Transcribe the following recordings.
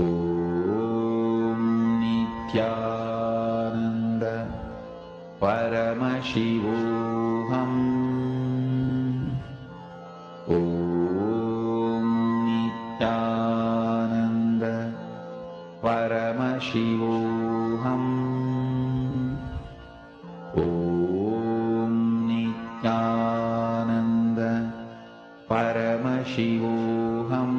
Om Nityananda Paramashivoham. Om Nityananda Paramashivoham. Om Nityananda Paramashivoham.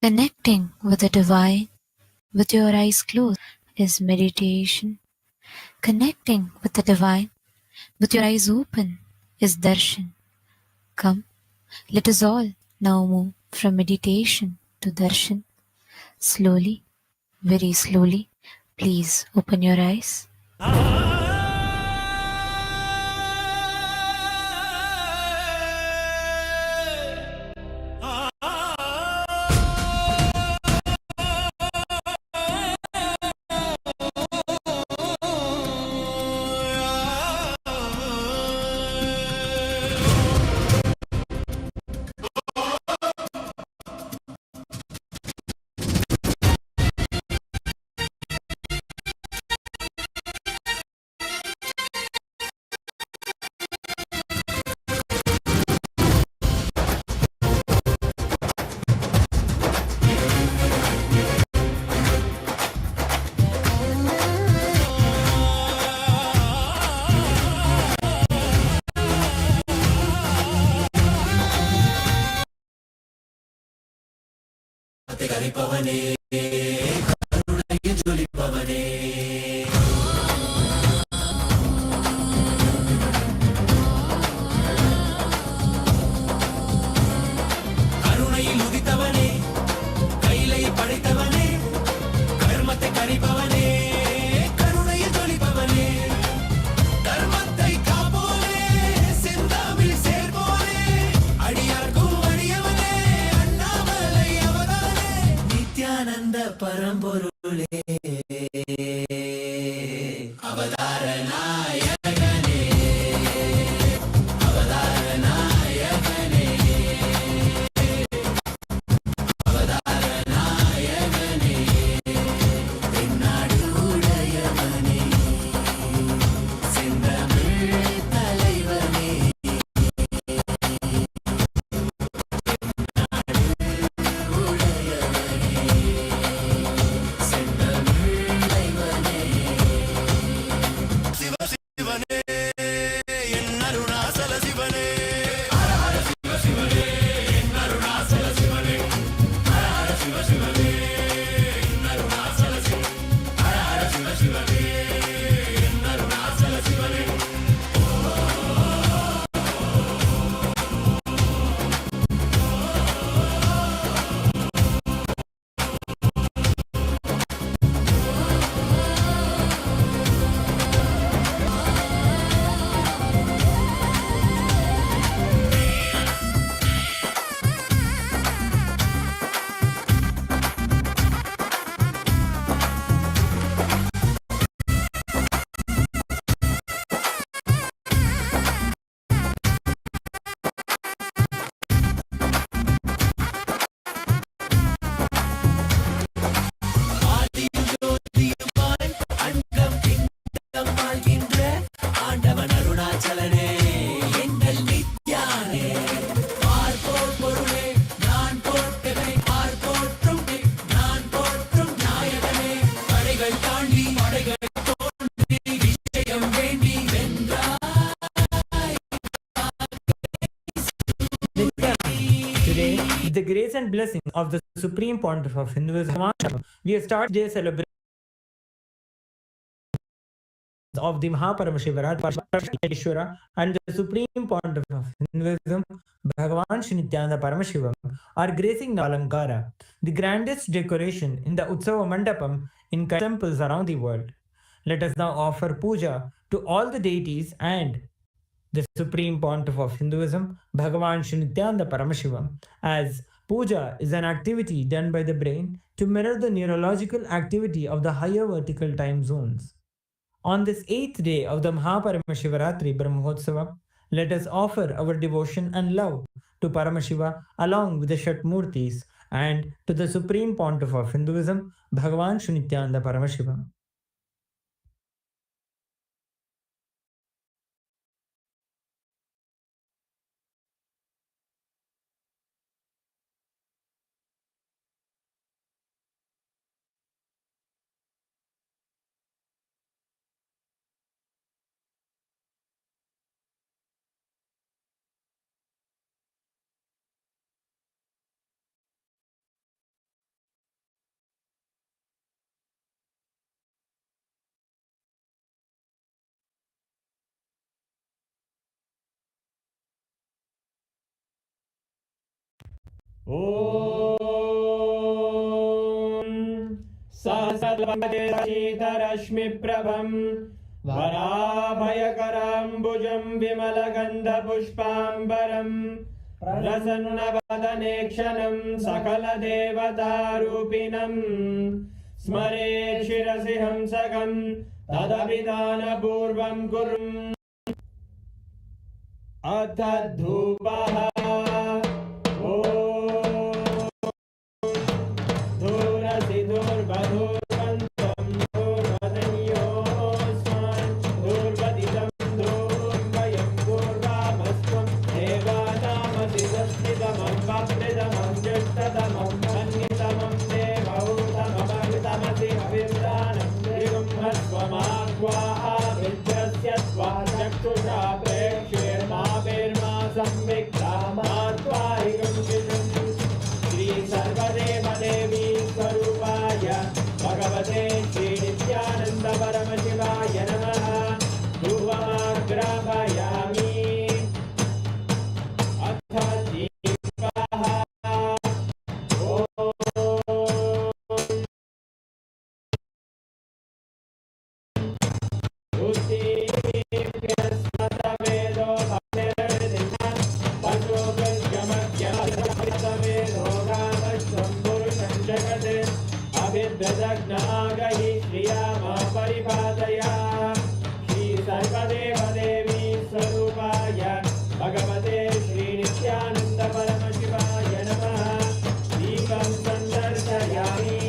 Connecting with the divine with your eyes closed is meditation. Connecting with the divine with your eyes open is darshan. Come, let us all now move from meditation to darshan. Slowly, very slowly, please open your eyes. Nityananda பரம்பொருளே அவதார நாயகனே அவதார நாயகனே அவதார நாயகனே தென்னாடு உடையவனே செந்தமிழ் தலைவனே Today, with the grace and blessing of the Supreme Pontiff of Hinduism, we have started today's celebration. of the Maha Paramashivaratri and the Supreme Pontiff of Hinduism, Bhagavan Shri Nithyananda Paramashivam, are gracing the Alankara, the grandest decoration in the Utsava Mandapam in temples around the world. Let us now offer puja to all the deities and the Supreme Pontiff of Hinduism, Bhagavan Shri Nithyananda Paramashivam, as puja is an activity done by the brain to mirror the neurological activity of the higher vertical time zones. On this 8th day of the Maha Paramashivaratri Brahmotsavam, let us offer our devotion and love to Paramashiva along with the Shatmurtis and to the Supreme Pontiff of Hinduism, Bhagavan Shri Nithyananda Paramashivam. सहस्रशीतरश्मिप्रभं वराभयकराम्बुजं विमलगन्धपुष्पाम्बरं प्रसन्नवदने क्षणं सकलदेवतारूपिणं स्मरेत् शिरसि हंसकं तदभिधानपूर्वं कुर्म अथ धूपः भगवते श्री नित्यानंद परमशिवाय नमः। धूपमाग्रापयामि अथ दीपः उत्तीर्यस्मतवेदो भक्तिर्दिनः पशुभृत्यमज्ञमज्ञमवेदो गामश्वं पुरुषं जगते अभिद्रदग्नागहि श्रियामा परिपादया श्री सर्वदेव देवी स्वरूपाय भगवते श्री नित्यानंद परमशिवाय नमः। दीपं सन्दर्शयामि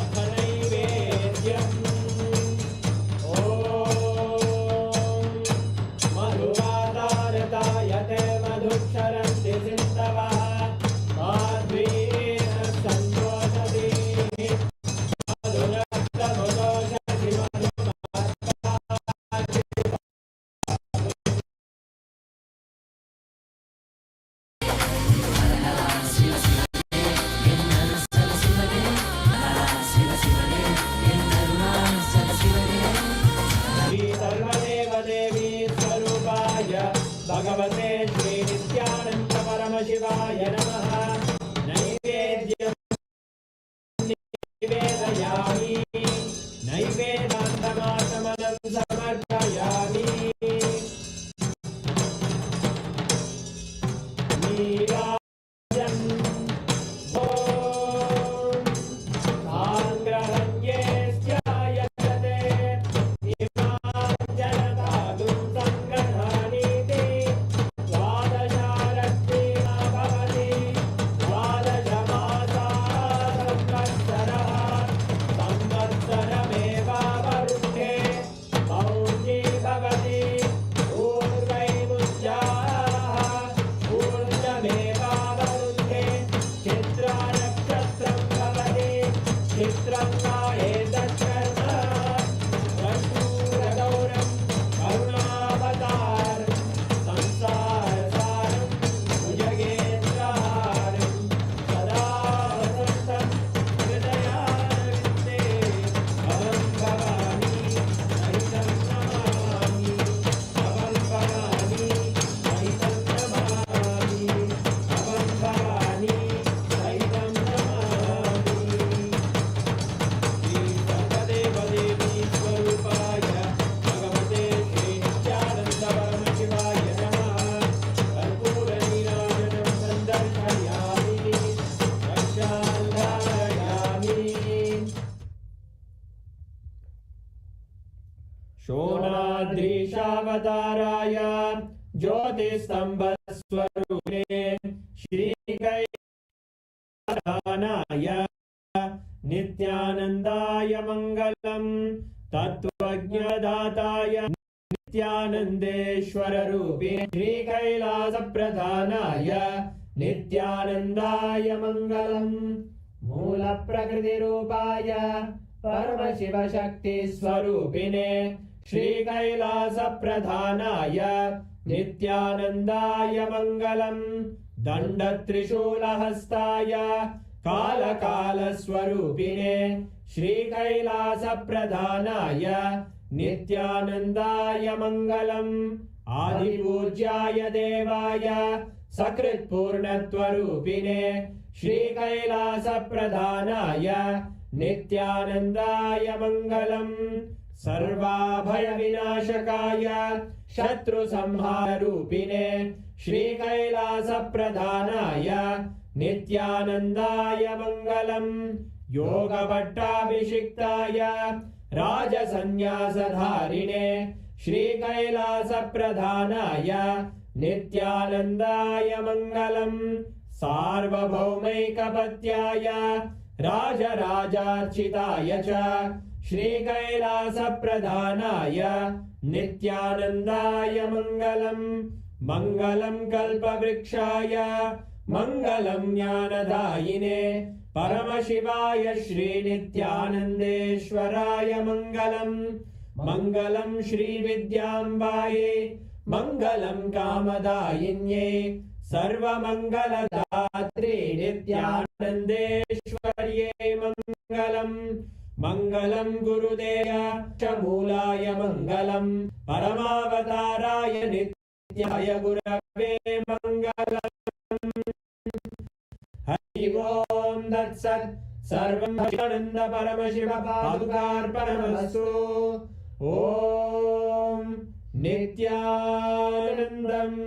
अथ नैवेद्यम् ॐ मधुवातारतायते मधुक्षरन्ति सिन्धवः भगवते श्री नित्यानंद परमशिवाय नमः। नैवेद्यं निवेदयामि नैवेद्यान्तमाचमनं समर्पयामि। नीराजन् ॐ आङ्ग्रहण्ये स्यायते इमां जनतादुं सङ्गृहाणि परमावताराय ज्योतिस्तंभस्वरूपिणे श्रीकैलासनाय नित्यानन्दाय मङ्गलम् तत्त्वज्ञदाताय नित्यानन्देश्वररूपिणे श्रीकैलासप्रधानाय नित्यानन्दाय मङ्गलम् मूलप्रकृतिरूपाय परमशिवशक्तिस्वरूपिणे श्रीकैलासप्रधानाय नित्यानन्दाय मङ्गलम् दण्डत्रिशूलहस्ताय कालकालस्वरूपिणे श्रीकैलासप्रधानाय नित्यानन्दाय मङ्गलम् आदिपूज्याय देवाय सकृत्पूर्णत्वरूपिणे श्रीकैलासप्रधानाय नित्यानन्दाय मङ्गलम् सर्वाभयविनाशकाय शत्रुसंहाररूपिणे श्रीकैलासप्रधानाय नित्यानन्दाय मङ्गलम् योगभट्टाभिषिक्ताय राजसन्न्यासधारिणे श्रीकैलासप्रधानाय नित्यानन्दाय मङ्गलम् सार्वभौमैकपत्याय राजराजार्चिताय च श्रीकैलासप्रधानाय नित्यानन्दाय मङ्गलम् मङ्गलं कल्पवृक्षाय मङ्गलं ज्ञानदायिने परमशिवाय श्रीनित्यानन्देश्वराय मङ्गलम् मङ्गलं श्रीविद्याम्बायै मङ्गलं कामदायिन्यै सर्वमङ्गलदात्रे नित्यानन्देश्वर्यै मङ्गलम् मङ्गलं गुरुदेय मूलाय मङ्गलं परमावताराय नित्याय गुरवे मङ्गलम् हरि ओं तत्सत् सर्वं आनन्द परमशिव पादुकार्पणमस्तु ॐ नित्यानन्दम्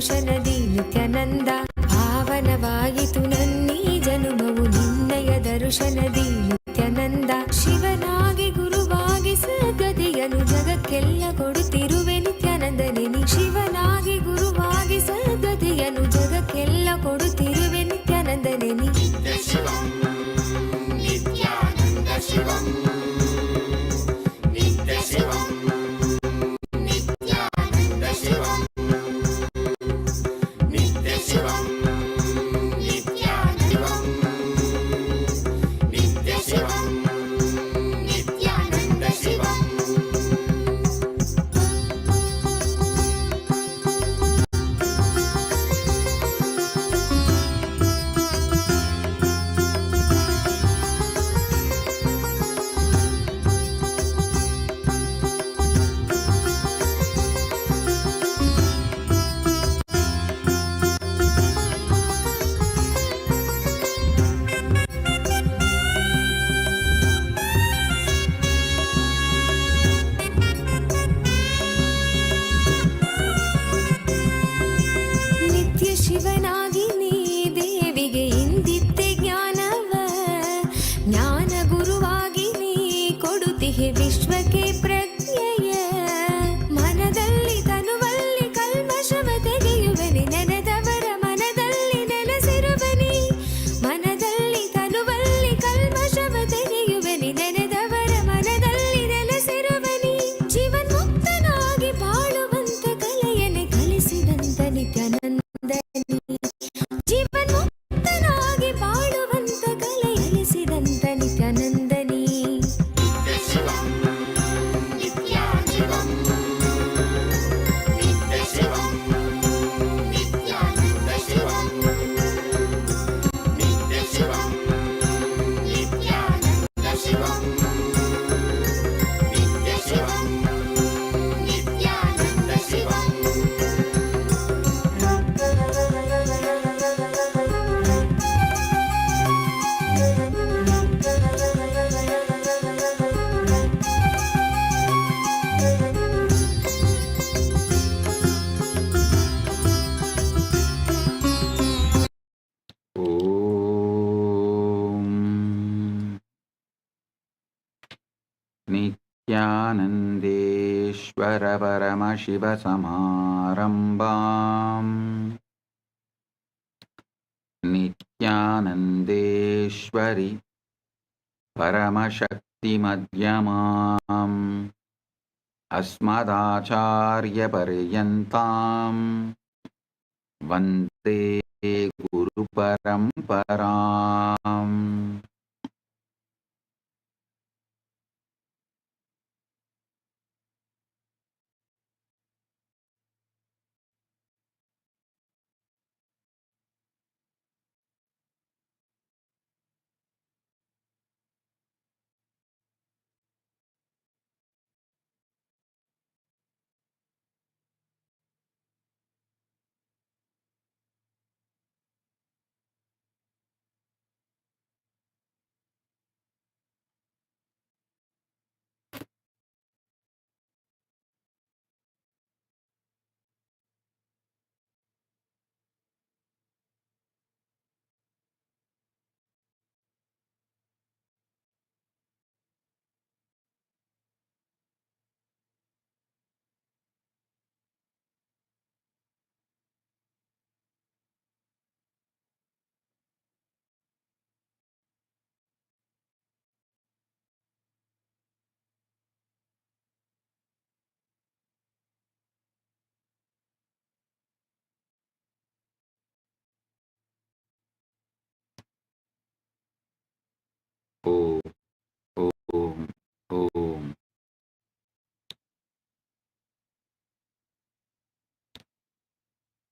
ದರ್ಶನದಿ ನಿತ್ಯಾನಂದ ಭಾವನವಾಯಿತು ನನ್ನೀ ಜನುಮವು ನಿನ್ನಯ ದರ್ಶನದಿ ನಿತ್ಯಾನಂದ ಶಿವನಾಗಿ ಗುರುವಾಗಿ ಸದ್ಗತಿಯನು ಜಗಕ್ಕೆಲ್ಲ ಕೊಡುತ್ತಿರುವೆ ನಿತ್ಯಾನಂದನೆ ನೀ ಶಿವನಾಗಿ ಗುರುವಾಗಿ ಸದ್ಗತಿಯನು ಜಗಕ್ಕೆಲ್ಲ ಕೊಡುತ್ತಿರುವೆ ನಿತ್ಯಾನಂದನೆ ನೀ ಶಿವಂ ನಿತ್ಯಾನಂದ ಶಿವಂ ನಿತ್ಯ ಶಿವಂ ನಿತ್ಯಾನಂದ नित्यानन्देश्वर परमशिवसमारम्भाम् नित्यानन्देश्वरि परमशक्तिमध्यमाम् अस्मदाचार्यपर्यन्ताम् वन्दे गुरुपरम्पराम्। Om, Om, Om.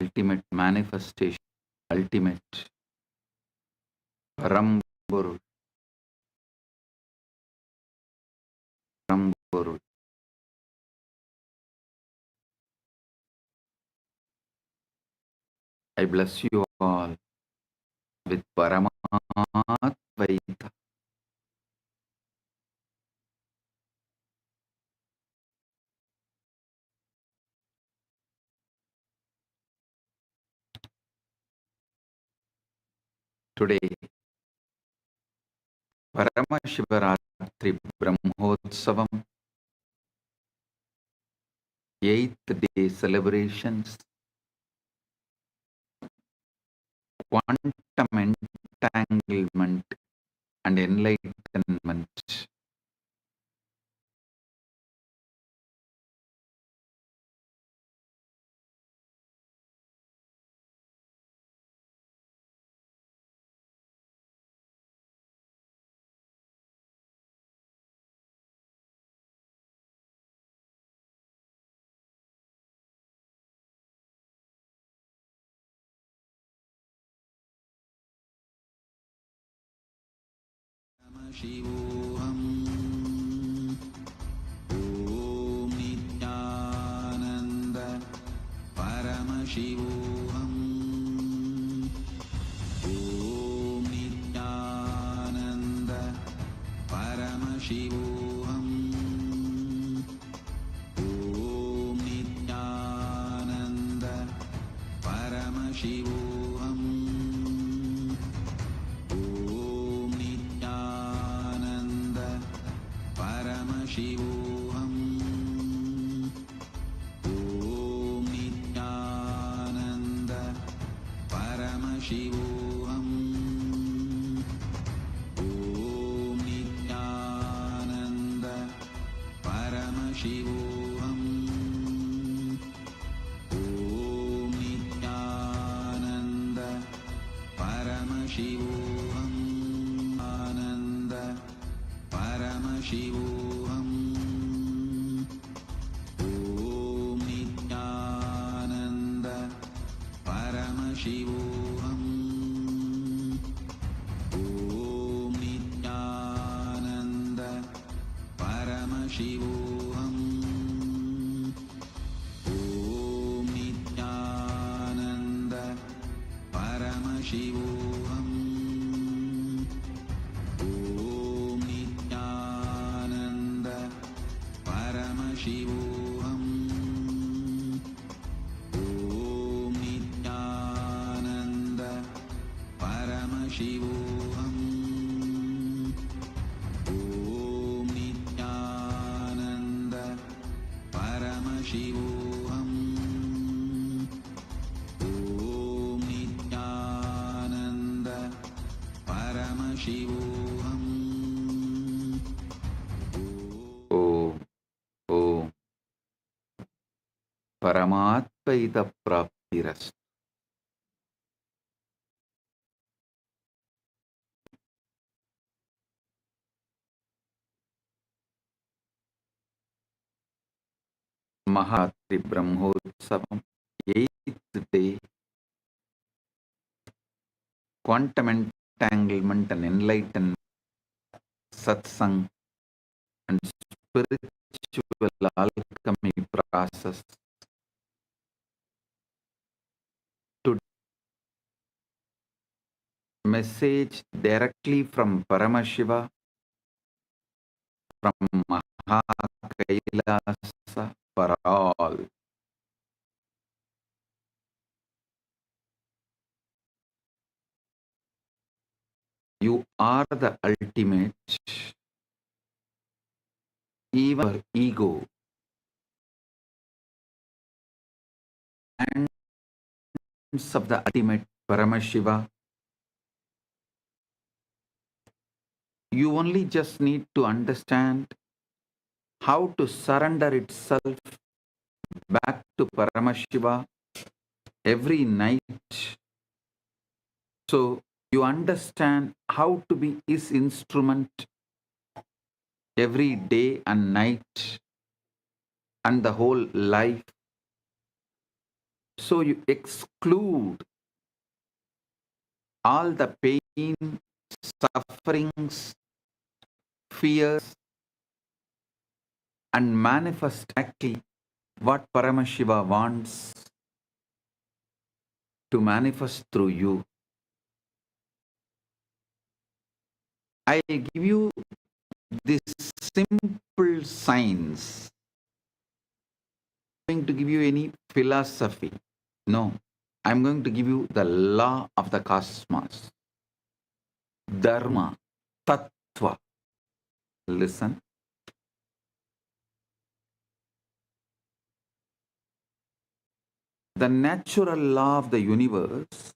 Ultimate manifestation, ultimate Parampurul, Parampurul. I bless you all with Paramatvaita. Today, Paramashivaratri Brahmotsavam, 8th day celebrations, quantum entanglement and enlightenment. Paramashivoham. Om Nityananda Paramashivoham. Om Nityananda Paramashivoham. Om Nityananda Paramashivoham. Om Nityananda Paramashivoham. Om Nityananda Paramashivoham. Om Nityananda Paramashivoham. Om Nityananda Paramashivoham. Ananda Paramashivoham. Om Nityananda Paramashivoham. Om Nityananda Paramashivoham. Om Nityananda Paramashivoham. Om Nityananda Paramashivoham. Om Nityananda Paramashivoham. Om Nityananda Paramashivoham. Om Nityananda Paramashivoham. Om Om Paramatpaita Praptiras. Maha Brahmotsavam, 8th day, quantum entanglement and enlightenment, Satsang and spiritual alchemy process. To message directly from Paramashiva, from Maha Kailasa for all. You are the ultimate. Even our ego and of the ultimate Paramashiva, you only just need to understand how to surrender itself back to Paramashiva every night. So you understand how to be his instrument every day and night and the whole life. So you exclude all the pain, sufferings, fears, and manifest exactly what Paramashiva wants to manifest through you. I give you this simple science. I'm going to give you any philosophy. No, I'm going to give you the law of the cosmos. Dharma, Tattva. Listen. The natural law of the universe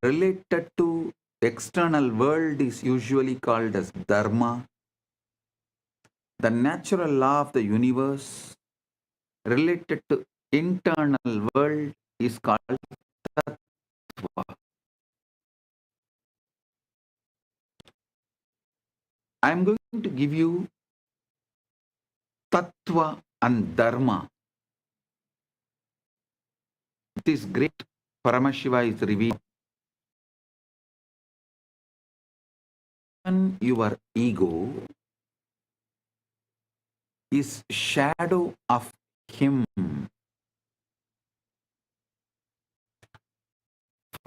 related to external world is usually called as Dharma. The natural law of the universe related to internal world is called Tattva. I am going to give you Tattva and Dharma. This great Paramashiva is revealed. Your ego is shadow of him.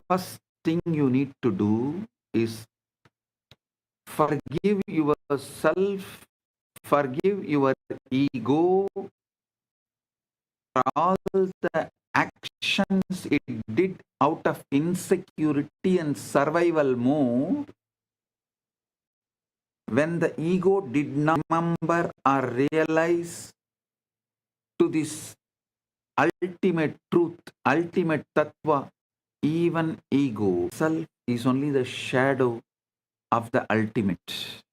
First thing you need to do is forgive yourself, forgive your ego for all the actions it did out of insecurity and survival mode when the ego did not remember or realize to this ultimate truth, ultimate tattva. Even ego self is only the shadow of the ultimate.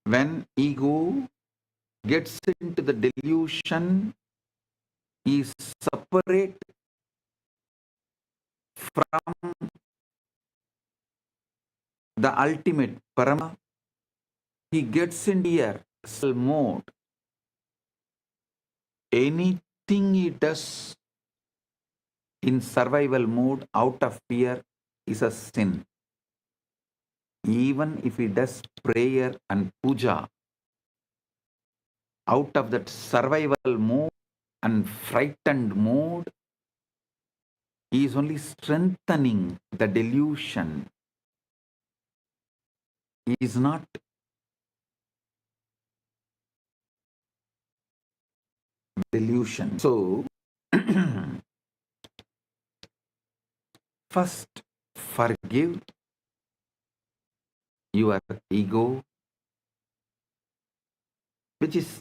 When ego gets into the delusion, is separate from the ultimate Parama. He gets in here mode. Anything he does in survival mode out of fear is a sin. Even if he does prayer and puja out of that survival mode and frightened mode, he is only strengthening the delusion. He is not delusion. So, first forgive your ego, which is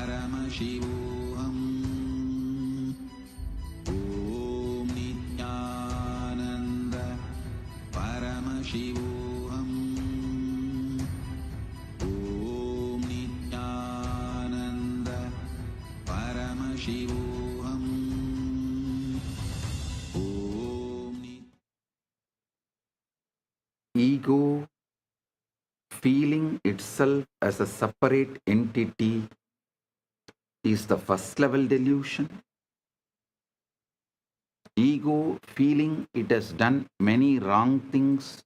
Paramashivoham. Om Nityananda Paramashivoham. Om Nityananda Paramashivoham. Om Ego feeling itself as a separate entity is the first level delusion. Ego feeling it has done many wrong things,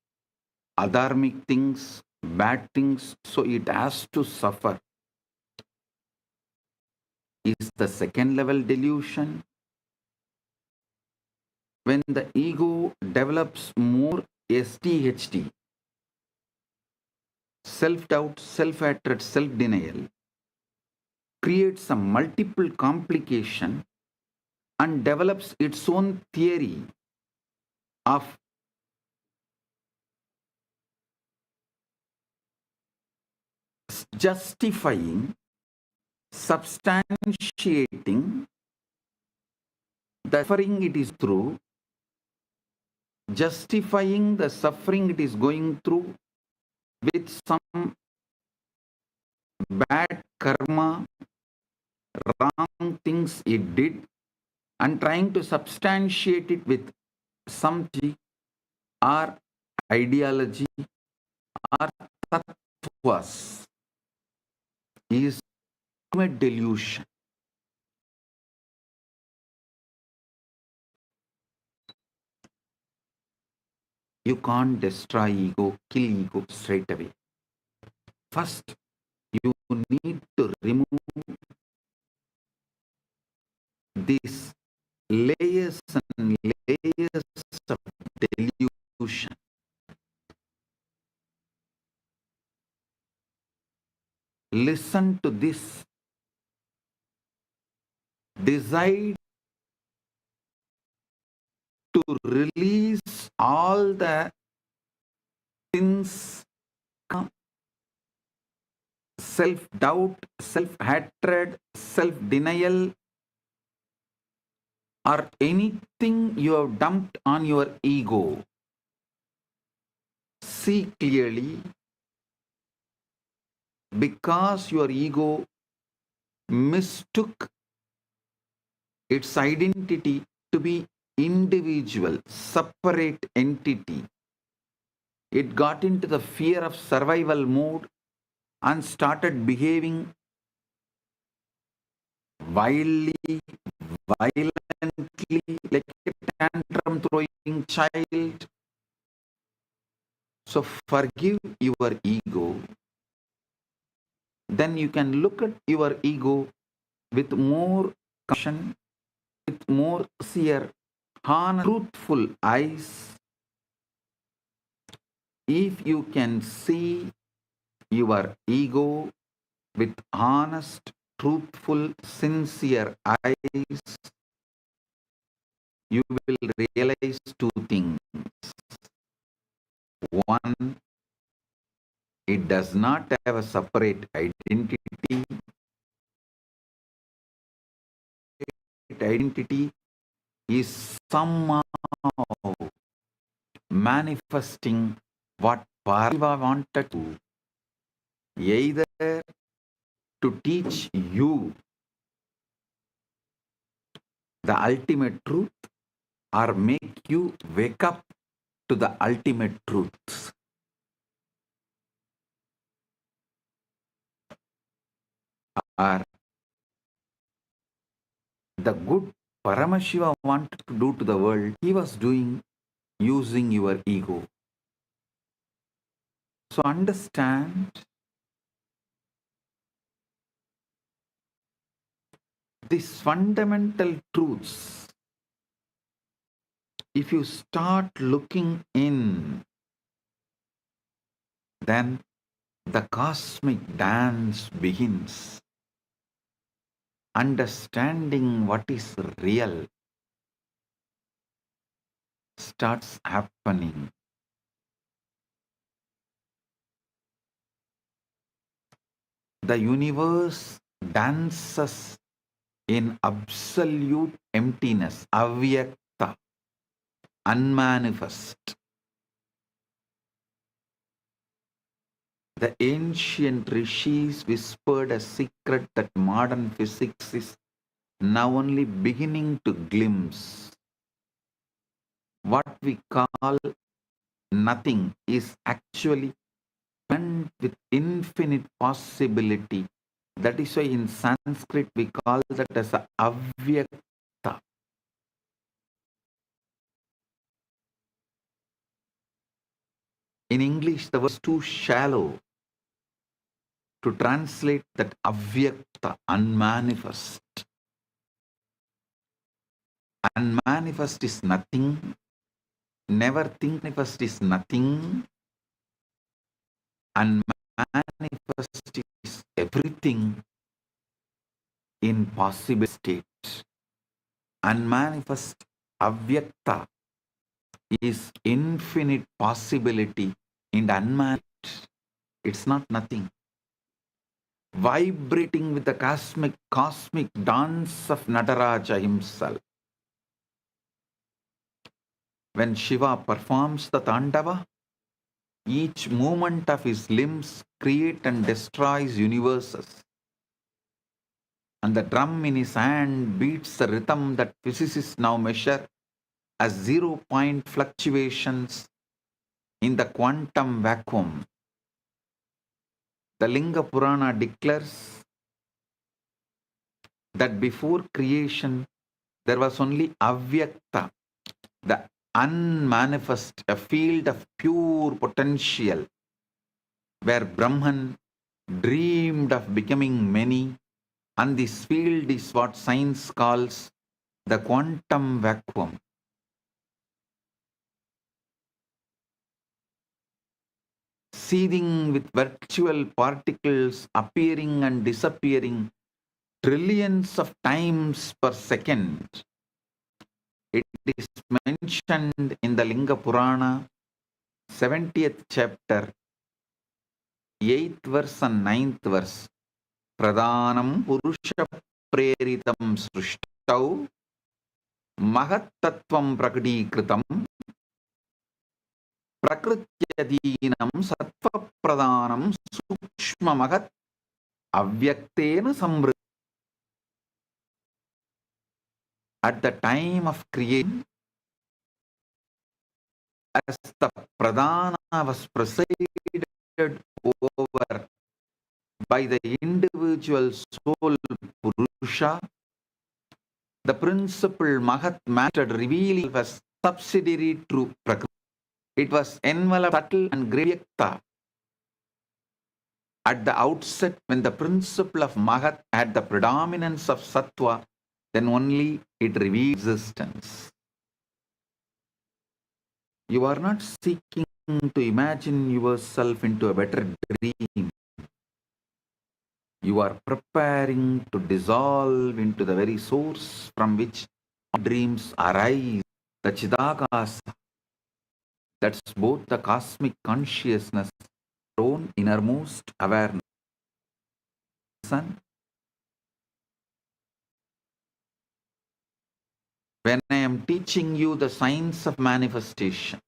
adharmic things, bad things, so it has to suffer, is the second level delusion. When the ego develops more SDHD, self-doubt, self-hatred, self-denial, creates a multiple complication and develops its own theory of justifying, substantiating the suffering it is through, justifying the suffering it is going through with some bad karma, wrong things it did, and trying to substantiate it with some or ideology or tattvas is ultimate delusion. You can't destroy ego, kill ego straight away. First, you need to remove these layers and layers of delusion. Listen to this. Decide to release all the sins, self-doubt, self-hatred, self-denial, or anything you have dumped on your ego. See clearly, because your ego mistook its identity to be individual, separate entity. It got into the fear of survival mode and started behaving wildly, violently, like a tantrum throwing child. So forgive your ego. Then you can look at your ego with more compassion, with more sincere, honest, truthful eyes. If you can see your ego with honest, truthful, sincere eyes, you will realize two things. One, it does not have a separate identity. Identity is somehow manifesting what Paramashiva wanted to, either to teach you the ultimate truth or make you wake up to the ultimate truth. Or the good Paramashiva wanted to do to the world, he was doing using your ego. So understand these fundamental truths. If you start looking in, then the cosmic dance begins. Understanding what is real starts happening. The universe, dances in absolute emptiness, avyakta, unmanifest. The ancient rishis whispered a secret that modern physics is now only beginning to glimpse. What we call nothing is actually meant with infinite possibility. That is why in Sanskrit we call that as a avyakta. In English, the word is too shallow to translate that avyakta, unmanifest. Unmanifest is nothing. Never think manifest is nothing. Unmanifest is everything in possible state. Unmanifest, avyakta, is infinite possibility in the unmanifest. It's not nothing. Vibrating with the cosmic dance of Nataraja himself. When Shiva performs the Tandava, each movement of his limbs creates and destroys universes. And the drum in his hand beats the rhythm that physicists now measure as 0-point fluctuations in the quantum vacuum. The Linga Purana declares that before creation there was only avyakta, the unmanifest, a field of pure potential, where Brahman dreamed of becoming many, and this field is what science calls the quantum vacuum. Seething with virtual particles appearing and disappearing trillions of times per second. It is mentioned in the Linga Purana, 70th chapter, 8th verse and 9th verse. Pradhanam Purusha Preritam Srishtau Mahat Tattvam Prakadikritam Prakrityadinam Sattva Pradhanam Sukshma Mahat Avyaktena Samvriddhi. At the time of creation, as the Pradhana was presided over by the individual soul Purusha, the principal Mahat matter revealed was subsidiary to Prakriti. It was enveloped subtle and Gravyakta. At the outset, when the principle of Mahat had the predominance of Sattva, then only it reveals existence. You are not seeking to imagine yourself into a better dream. You are preparing to dissolve into the very source from which dreams arise, the Chidakasa. That's both the cosmic consciousness, our own innermost awareness. Son, when I am teaching you the science of manifestation,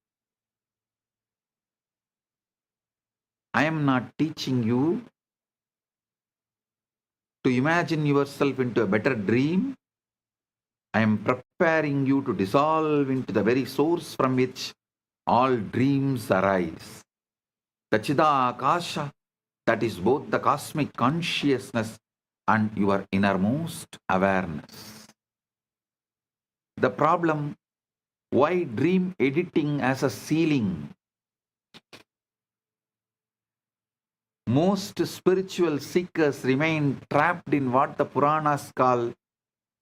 I am not teaching you to imagine yourself into a better dream. I am preparing you to dissolve into the very source from which all dreams arise. The Chidakasha, that is both the cosmic consciousness and your innermost awareness. The problem, why dream editing as a ceiling? Most spiritual seekers remain trapped in what the Puranas call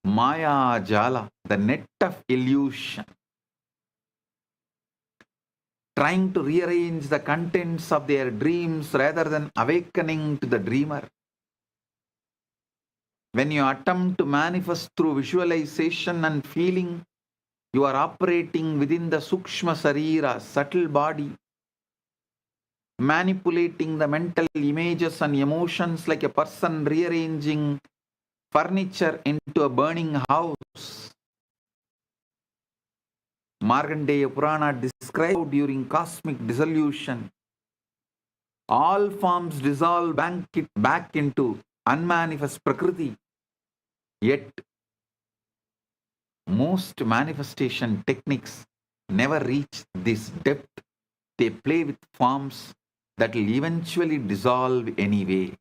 Maya Jala, the net of illusion, trying to rearrange the contents of their dreams rather than awakening to the dreamer. When you attempt to manifest through visualization and feeling, you are operating within the Sukshma Sarira, subtle body. manipulating the mental images and emotions like a person rearranging furniture into a burning house. Markandeya Purana described during cosmic dissolution, all forms dissolve back into unmanifest Prakriti. Yet, most manifestation techniques never reach this depth. They play with forms that will eventually dissolve anyway.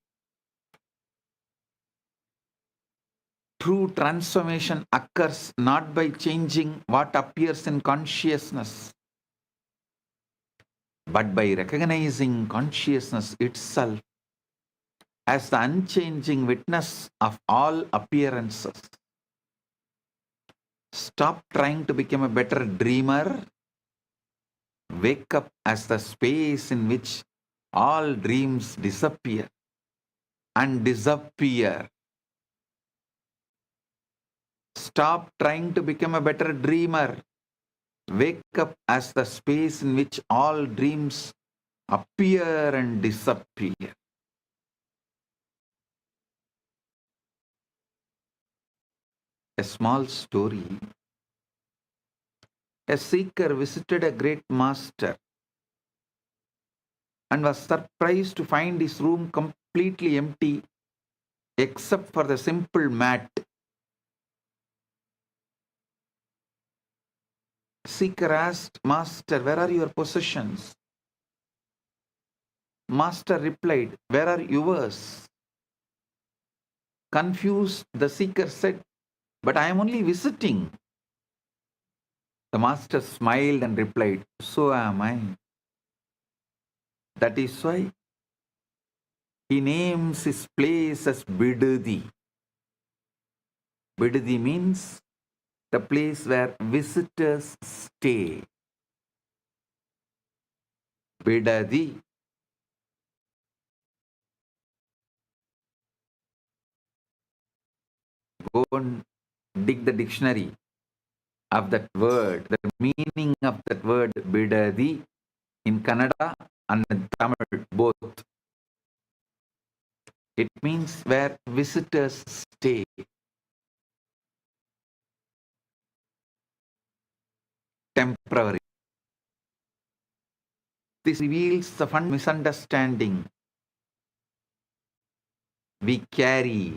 True transformation occurs not by changing what appears in consciousness, but by recognizing consciousness itself as the unchanging witness of all appearances. Stop trying to become a better dreamer. Wake up as the space in which all dreams disappear and disappear. Stop trying to become a better dreamer. Wake up as the space in which all dreams appear and disappear. A small story. A seeker visited a great master and was surprised to find his room completely empty except for the simple mat. Seeker asked, "Master, where are your possessions?" Master replied, "Where are yours?" Confused, the seeker said, "But I am only visiting." The master smiled and replied, "So am I." That is why he names his place as Bidadi. Bidadi means the place where visitors stay. Bidadi. Go and dig the dictionary of that word, the meaning of that word Bidadi in Kannada and in Tamil both. It means where visitors stay. Temporary. This reveals the fundamental misunderstanding we carry.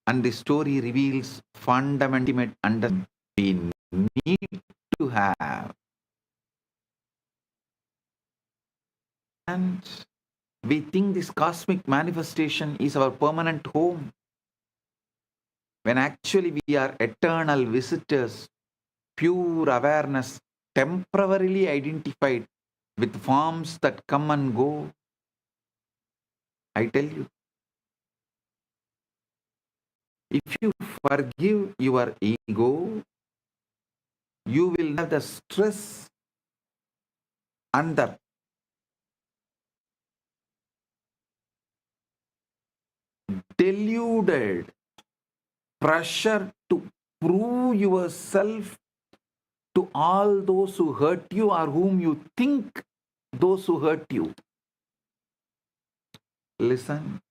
And the story reveals fundamental understanding we need to have. And we think this cosmic manifestation is our permanent home, when actually we are eternal visitors, pure awareness, temporarily identified with forms that come and go. I tell you, if you forgive your ego, you will have the stress and the deluded pressure to prove yourself to all those who hurt you or whom you think those who hurt you. Listen.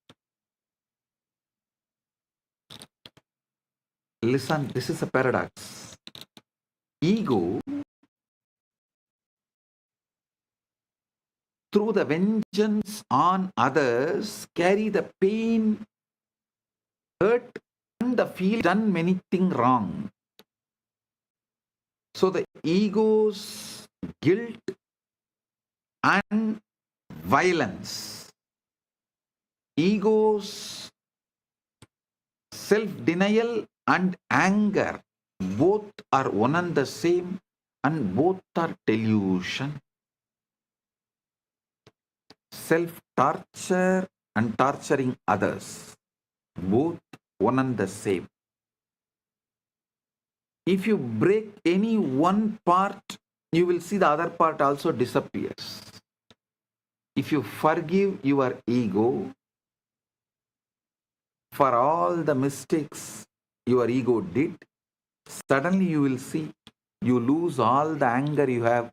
Listen, this is a paradox. Ego, through the vengeance on others, carry the pain, hurt, and the feel done many things wrong. So the ego's guilt and violence, ego's self-denial and anger, both are one and the same, and both are delusion. Self-torture and torturing others, both one and the same. If you break any one part, you will see the other part also disappears. If you forgive your ego for all the mistakes your ego did, suddenly you will see you lose all the anger you have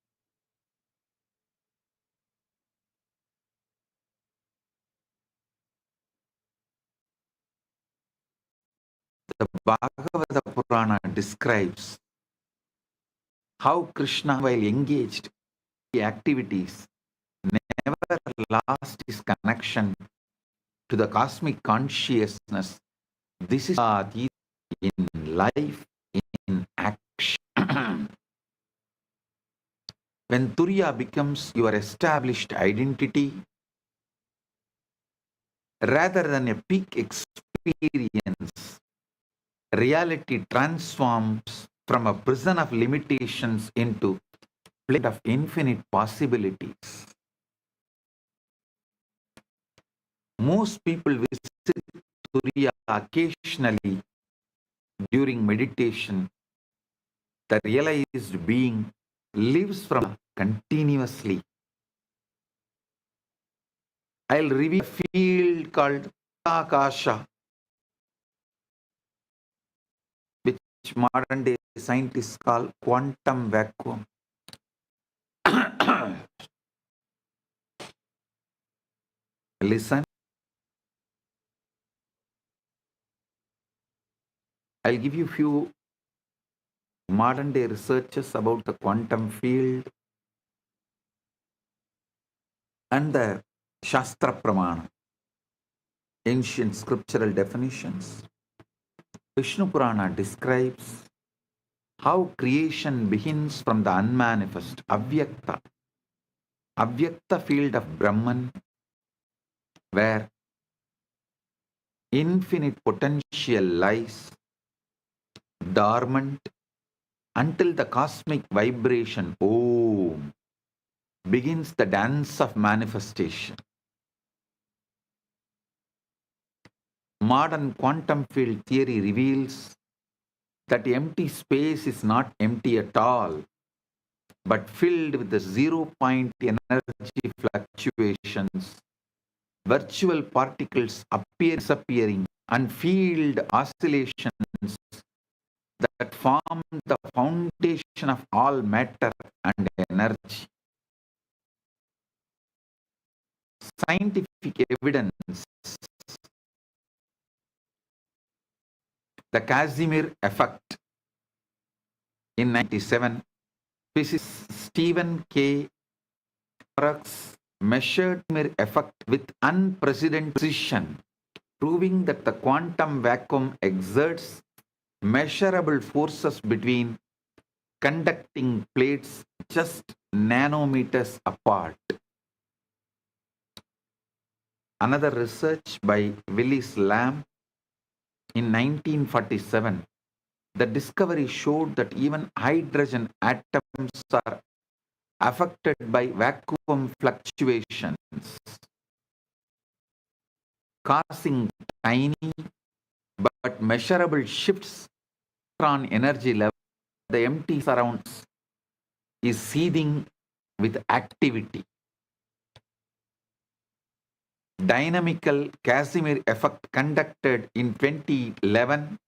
the Bhagavata Purana describes how Krishna, while engaged in activities, never lost his connection to the cosmic consciousness. This is in life, in action. When Turiya becomes your established identity, rather than a peak experience, reality transforms from a prison of limitations into a plane of infinite possibilities. Most people visit Turiya occasionally during meditation. The realized being lives from continuously. I'll reveal a field called Akasha, which modern day scientists call quantum vacuum. Listen, I'll give you few modern day researches about the quantum field and the Shastra Pramana, ancient scriptural definitions. Vishnu Purana describes how creation begins from the unmanifest, Avyakta field of Brahman, where infinite potential lies dormant until the cosmic vibration Om begins the dance of manifestation. Modern quantum field theory reveals that empty space is not empty at all, but filled with the zero-point energy fluctuations, virtual particles disappearing, and field oscillations that form the foundation of all matter and energy. Scientific evidence, the Casimir effect. In 1997, physicist Stephen K. Parks measured the effect with unprecedented precision, proving that the quantum vacuum exerts measurable forces between conducting plates just nanometers apart. Another research by Willis Lamb in 1947, the discovery showed that even hydrogen atoms are affected by vacuum fluctuations, causing tiny but measurable shifts in electron energy level. The empty surrounds is seething with activity. Dynamical Casimir effect conducted in 2011,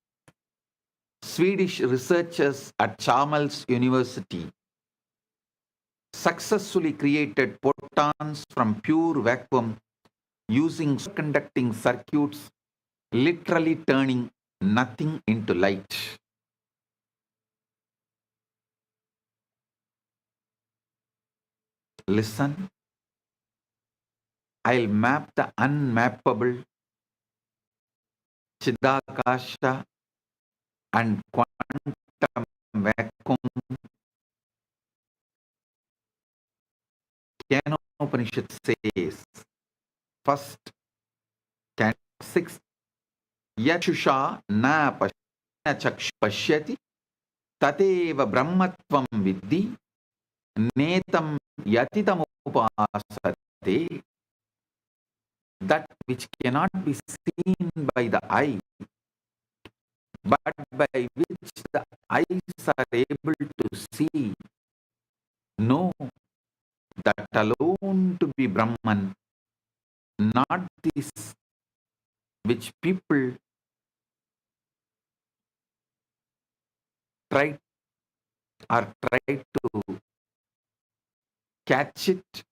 Swedish researchers at Chalmers University successfully created photons from pure vacuum using superconducting circuits, literally turning nothing into light. Listen, I'll map the unmappable, Chidakasha and quantum vacuum. Upanishad says, first, 6, Yachusha na pashyati tateva brahmatvam vidhi netam yatitam upasate. That which cannot be seen by the eye, but by which the eyes are able to see, know that alone to be Brahman, not this which people try to catch it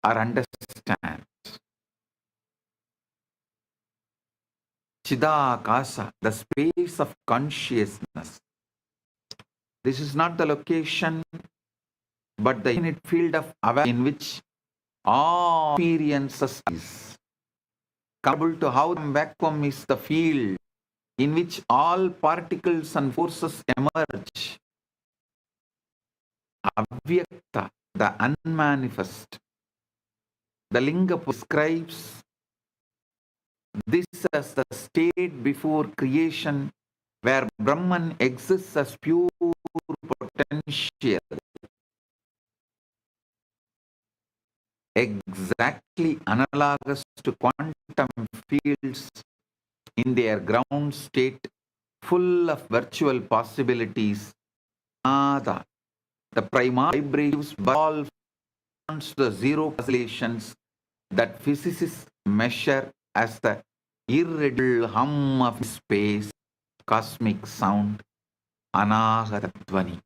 or understand. Chidakasa, the space of consciousness. This is not the location, but the infinite field of awareness in which all experiences is. Comparable to how the vacuum is the field in which all particles and forces emerge. Avyakta, the unmanifest. The Linga prescribes this as the state before creation where Brahman exists as pure potential, exactly analogous to quantum fields in their ground state, full of virtual possibilities. Nada, the primary vibrations all the zero oscillations that physicists measure as the irreducible hum of space, cosmic sound, anahata dhvani.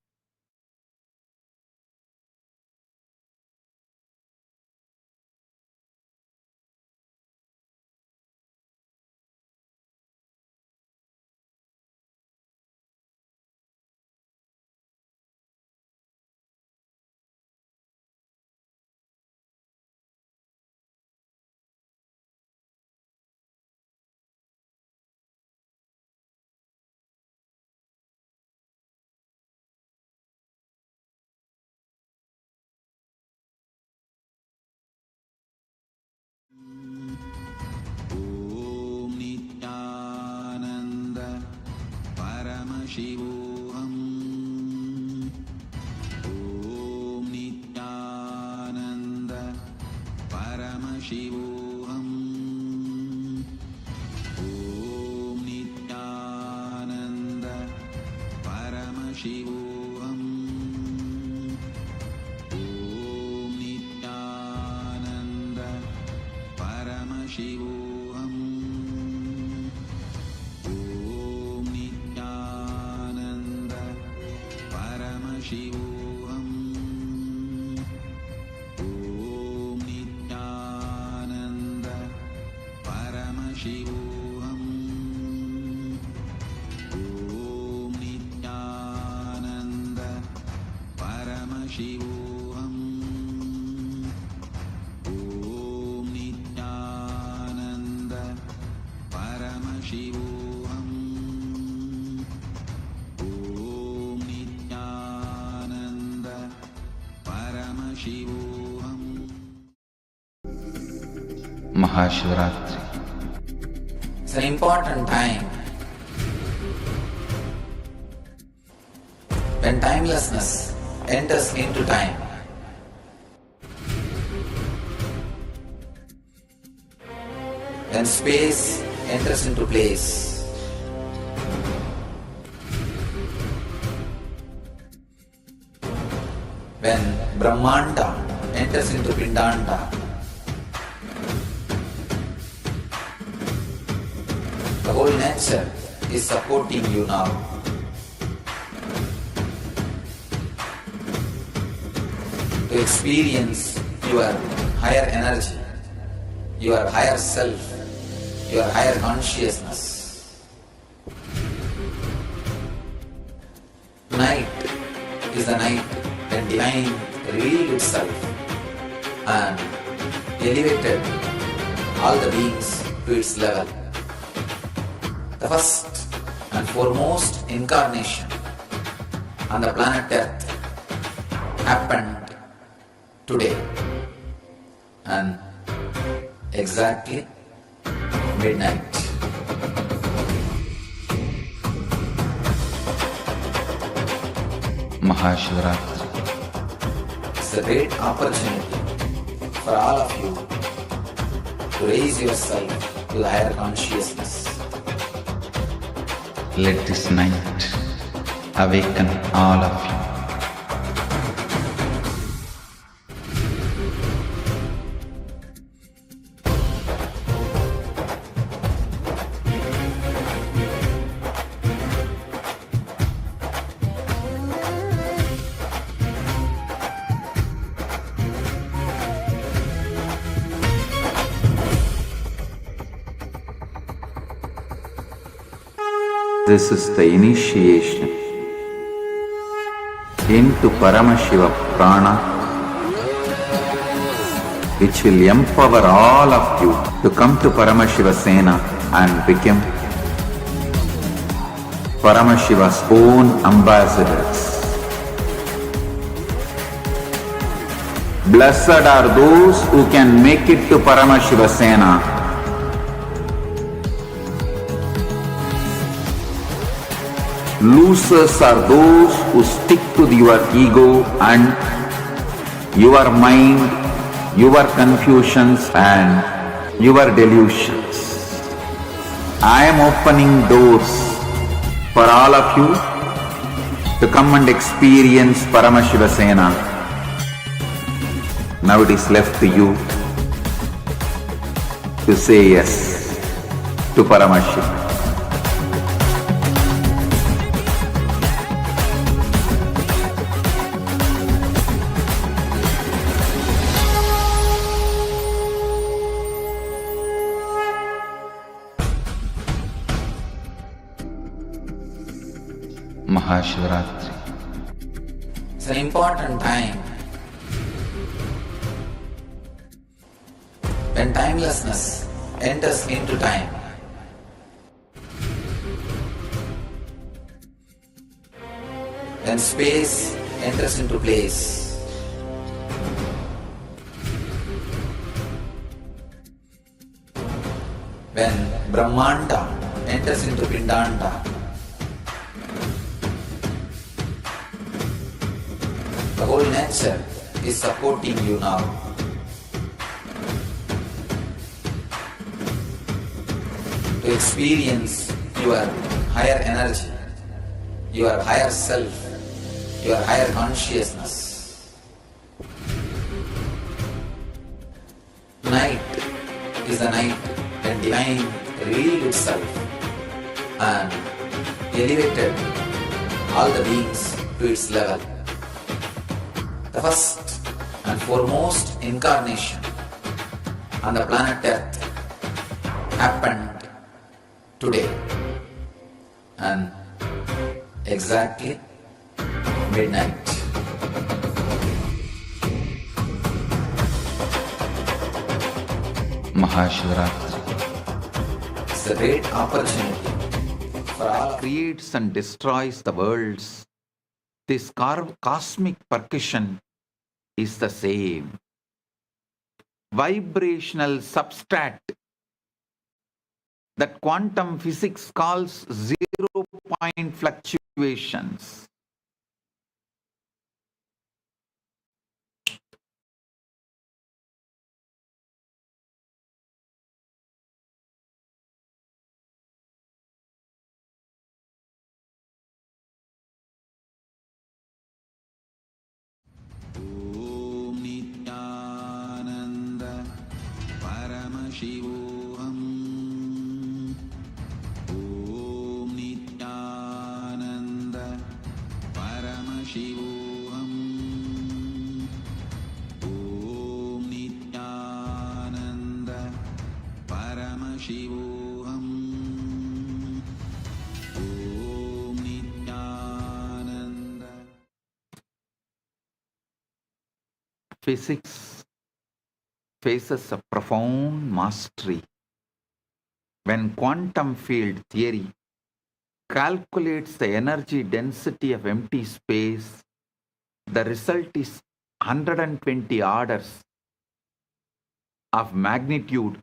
Om Nityananda Paramashivoham. Om Nityananda Paramashivoham. Om Nityananda Paramashivoham. Om Nityananda Paramashivoham. Om Nityananda Paramashivoham. Om Nityananda Paramashivoham. Om Nityananda Paramashivoham. Om Nityananda Paramashivoham. Om Nityananda Paramashivoham. Maha Shivaratri. It's an important time when timelessness enters into time. When space enters into place. When Brahmanda enters into Pindanda. The whole nature is supporting you now. To experience your higher energy, your higher self, your higher consciousness. Tonight is the night when divine revealed itself and elevated all the beings to its level. The first and foremost incarnation on the planet Earth happened today and exactly midnight. Maha Shivaratri. It's a great opportunity for all of you to raise yourself to the higher consciousness. Let this night awaken all of you. This is the initiation into Paramashiva Prana, which will empower all of you to come to Paramashiva Sena and become Paramashiva's own ambassadors. Blessed are those who can make it to Paramashiva Sena. Losers are those who stick to your ego and your mind, your confusions and your delusions. I am opening doors for all of you to come and experience Paramashiva Sena. Now it is left to you to say yes to Paramashiva. Maha Shivaratri. It's an important time when timelessness enters into time. When space enters into place. When Brahmanda enters into Pindanda. The whole nature is supporting you now. To experience your higher energy, your higher self, your higher consciousness. Tonight is the night when divine revealed itself and elevated all the beings to its level. The first and foremost incarnation on the planet Earth happened today and exactly midnight. Maha Shivaratri. It's a great opportunity for all. Creates and destroys the worlds. This cosmic percussion is the same. Vibrational substrat that quantum physics calls zero-point fluctuations. Om Nityananda Paramashivoham. Om Nityananda Paramashivoham. Om Nityananda Paramashivoham. Om Nityananda. Physics faces a profound mastery when quantum field theory calculates the energy density of empty space. The result is 120 orders of magnitude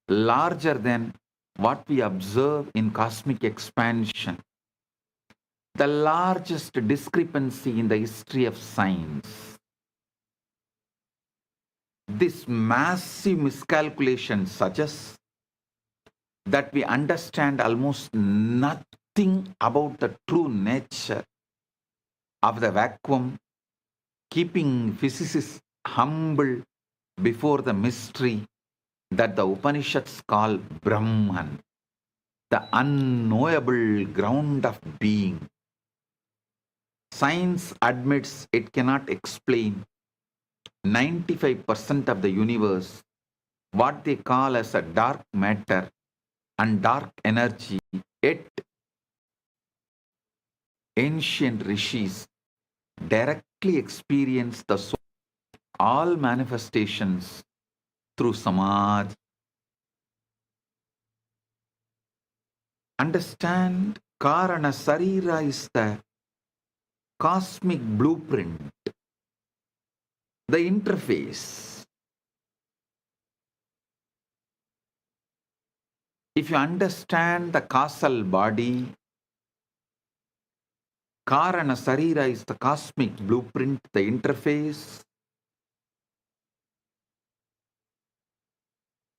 larger than what we observe in cosmic expansion. The largest discrepancy in the history of science. This massive miscalculation suggests that we understand almost nothing about the true nature of the vacuum, keeping physicists humble before the mystery that the Upanishads call Brahman, the unknowable ground of being. Science admits it cannot explain 95% of the universe, what they call as a dark matter and dark energy, yet ancient rishis directly experienced the soul, all manifestations through samadhi. Understand, Karana Sarira is the cosmic blueprint, the interface. If you understand the causal body, Karana Sarira is the cosmic blueprint, the interface,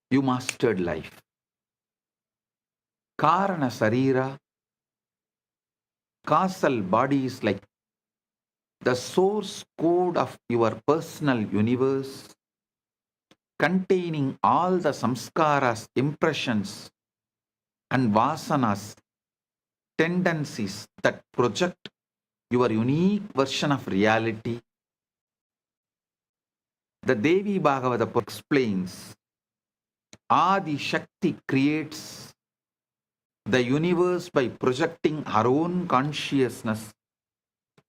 you mastered life. Karana Sarira, causal body is like the source code of your personal universe, containing all the samskaras, impressions, and vasanas, tendencies that project your unique version of reality. The Devi Bhagavata explains, Adi Shakti creates the universe by projecting her own consciousness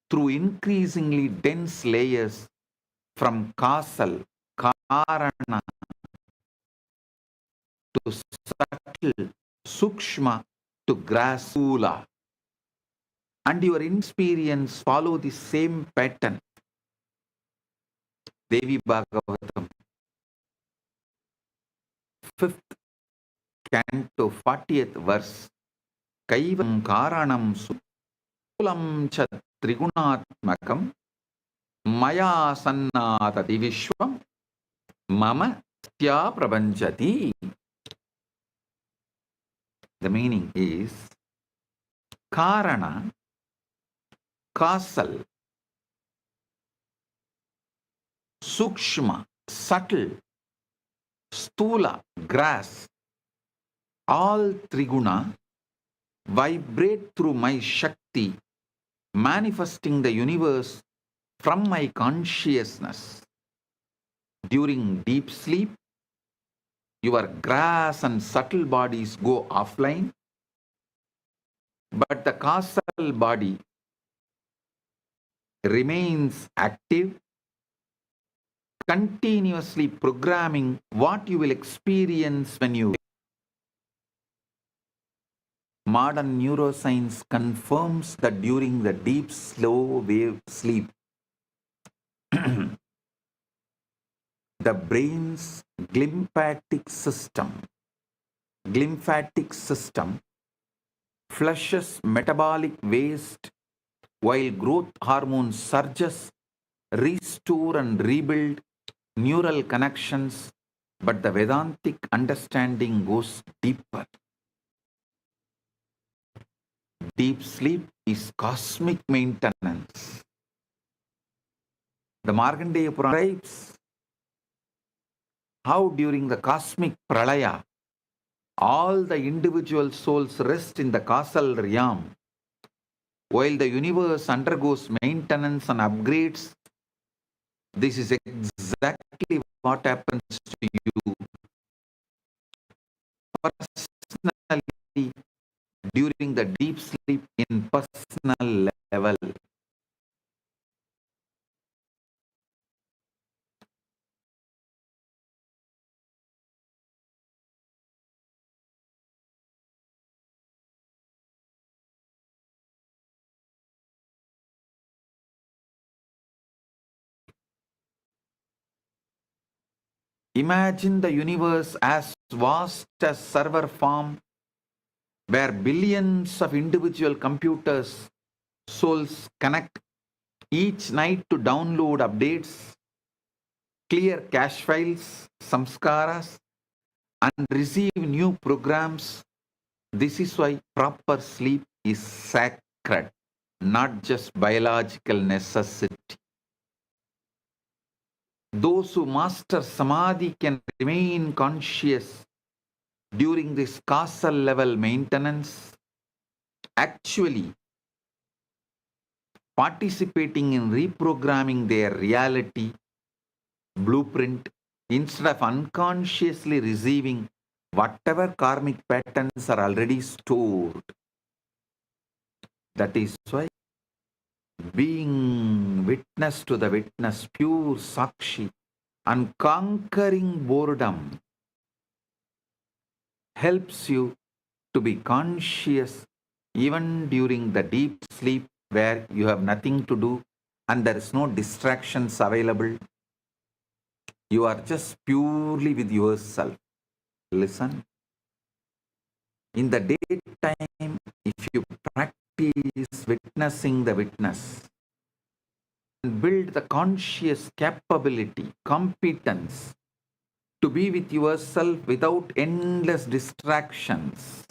through increasingly dense layers from causal, karana, to subtle, sukshma, to grasula. And your experience follow the same pattern. Devi Bhagavatam, 5th canto, 40th verse. Kaivam karanam sulam cha trigunatmakam maya sannatati vishwam mama tya prabanjati. The meaning is, Karana, causal, sukshma, subtle, stula, grass, all triguna vibrate through my Shakti, manifesting the universe from my consciousness. During deep sleep, your grass and subtle bodies go offline, but the causal body remains active, continuously programming what you will experience when you wake. Modern neuroscience confirms that during the deep, slow wave sleep, the brain's glymphatic system flushes metabolic waste while growth hormone surges, restore and rebuild neural connections. But the Vedantic understanding goes deeper. Deep sleep is cosmic maintenance. The Markandeya Purana describes how during the cosmic pralaya, all the individual souls rest in the causal realm, while the universe undergoes maintenance and upgrades. This is exactly what happens to you personally during the deep sleep in personal level. Imagine the universe as vast as server farm, where billions of individual computers souls connect each night to download updates, clear cache files, samskaras, and receive new programs. This is why proper sleep is sacred, not just biological necessity. Those who master samadhi can remain conscious during this causal level maintenance, actually participating in reprogramming their reality blueprint instead of unconsciously receiving whatever karmic patterns are already stored. That is why being witness to the witness, pure Sakshi, and conquering boredom helps you to be conscious even during the deep sleep where you have nothing to do and there is no distractions available. You are just purely with yourself. Listen. In the daytime, if you practice witnessing the witness and build the conscious capability, competence to be with yourself without endless distractions,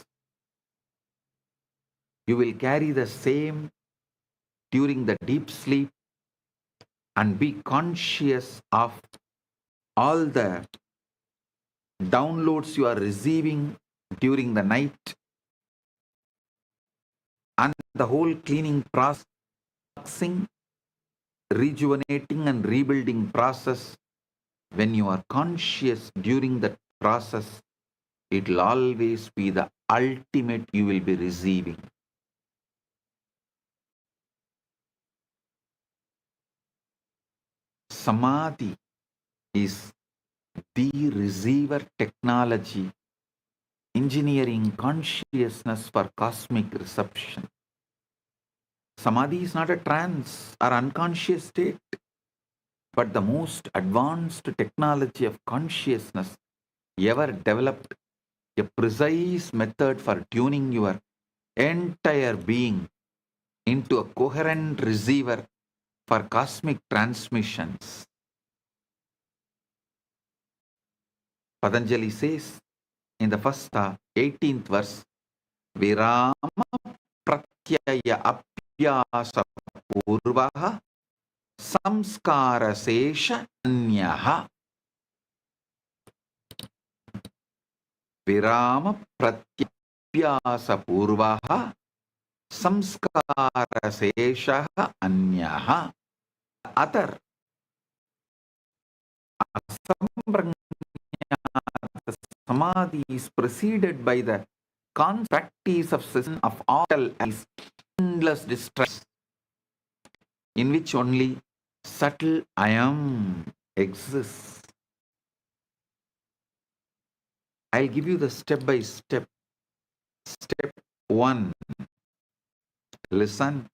you will carry the same during the deep sleep and be conscious of all the downloads you are receiving during the night and the whole cleaning process, rejuvenating and rebuilding process. When you are conscious during that process, it will always be the ultimate you will be receiving. Samadhi is the receiver technology, engineering consciousness for cosmic reception. Samadhi is not a trance or unconscious state, but the most advanced technology of consciousness ever developed, a precise method for tuning your entire being into a coherent receiver for cosmic transmissions. Patanjali says in the first 18th verse, Virama pratyaya apyasa purvaha samskara sesha anyaha. Virama pratyapyasa purvaha samskara sesha anyaha. Other samadhi is preceded by the practice of cessation of all as endless distress, in which only subtle I am exists. I'll give you the step by step. Step 1. Listen.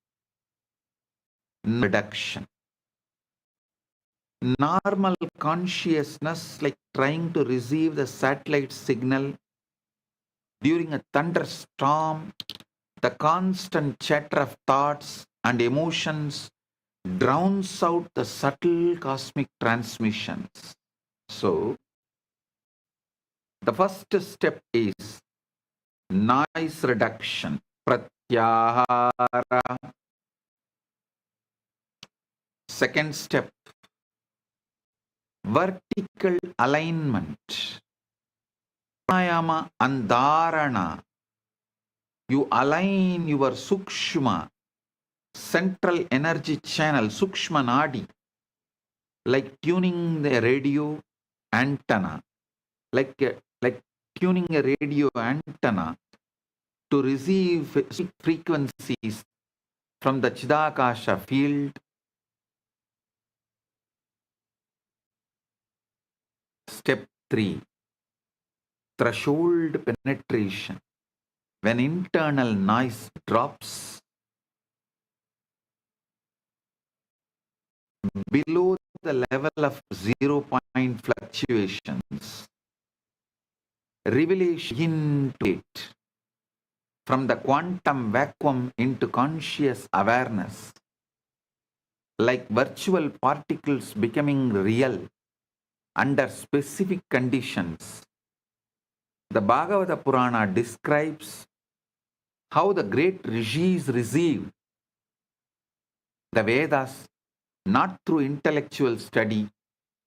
Reduction. Normal consciousness, like trying to receive the satellite signal during a thunderstorm, the constant chatter of thoughts and emotions drowns out the subtle cosmic transmissions. So, the first step is noise reduction, pratyahara. Second step, vertical alignment, pranayama and dharana. You align your sukshma, central energy channel, sukshma nadi, like tuning the radio antenna, like tuning a radio antenna to receive frequencies from the Chidakasha field. Step 3. Threshold penetration. When internal noise drops below the level of 0 point fluctuations, revelation into it, from the quantum vacuum into conscious awareness, like virtual particles becoming real under specific conditions. The Bhagavata Purana describes how the great rishis received the Vedas not through intellectual study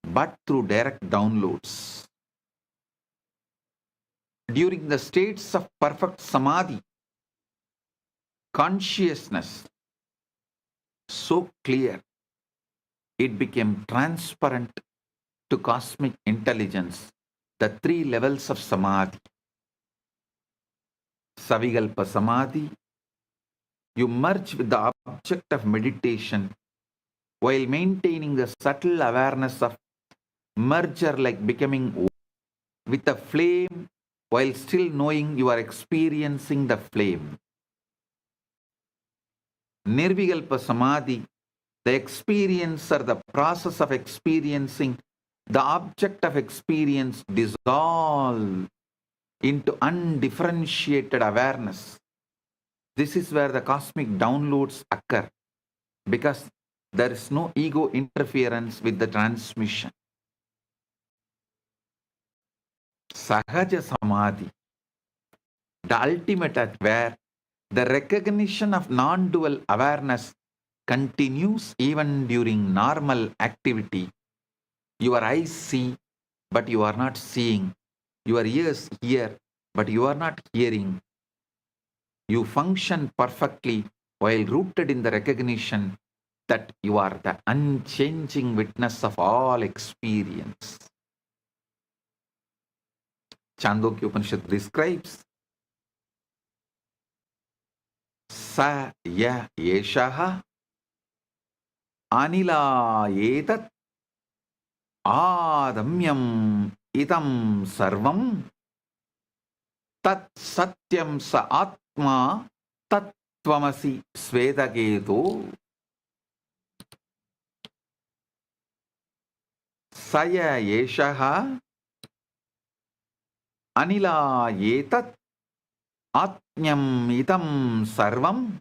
but through direct downloads. During the states of perfect samadhi, consciousness so clear it became transparent to cosmic intelligence, the 3 levels of samadhi. Savikalpa samadhi, You merge with the object of meditation while maintaining the subtle awareness of merger, like becoming with the flame while still knowing you are experiencing the flame. Nirvikalpa Samadhi, the experience or the process of experiencing the object of experience dissolve into undifferentiated awareness. This is where the cosmic downloads occur, because there is no ego interference with the transmission. Sahaja Samadhi, the ultimate at where the recognition of non-dual awareness continues even during normal activity. Your eyes see, but you are not seeing. Your ears hear, but you are not hearing. You function perfectly while rooted in the recognition that you are the unchanging witness of all experience. Chandogya Upanishad describes Sa ya yeshaha anila etat adamyam idam sarvam tat satyam sa atma tattvamasi svedagedo. Saya yeshaha anila etat atmyam idam sarvam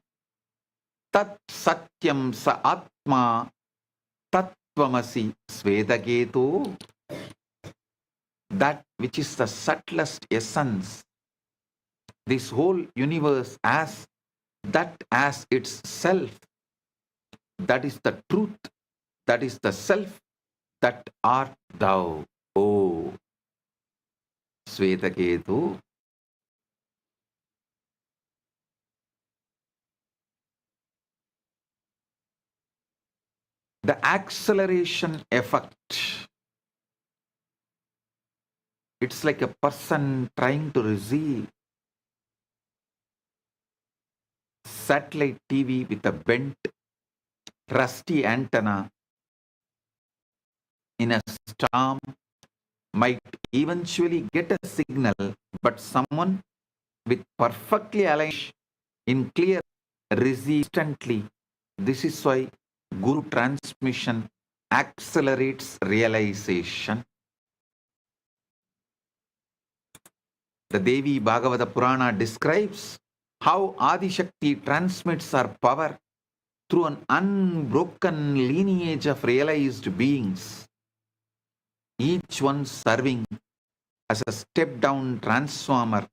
tat satyam sa atma tattvamasi svedagedo. That which is the subtlest essence, this whole universe as that as its self, that is the truth, that is the self, that art thou, O Svetaketu. The acceleration effect. It's like a person trying to receive satellite TV with a bent, rusty antenna in a storm, might eventually get a signal, but someone with perfectly aligned in clear receive instantly. This is why Guru transmission accelerates realization. The Devi Bhagavata Purana describes how Adi Shakti transmits her power through an unbroken lineage of realized beings, each one serving as a step-down transformer,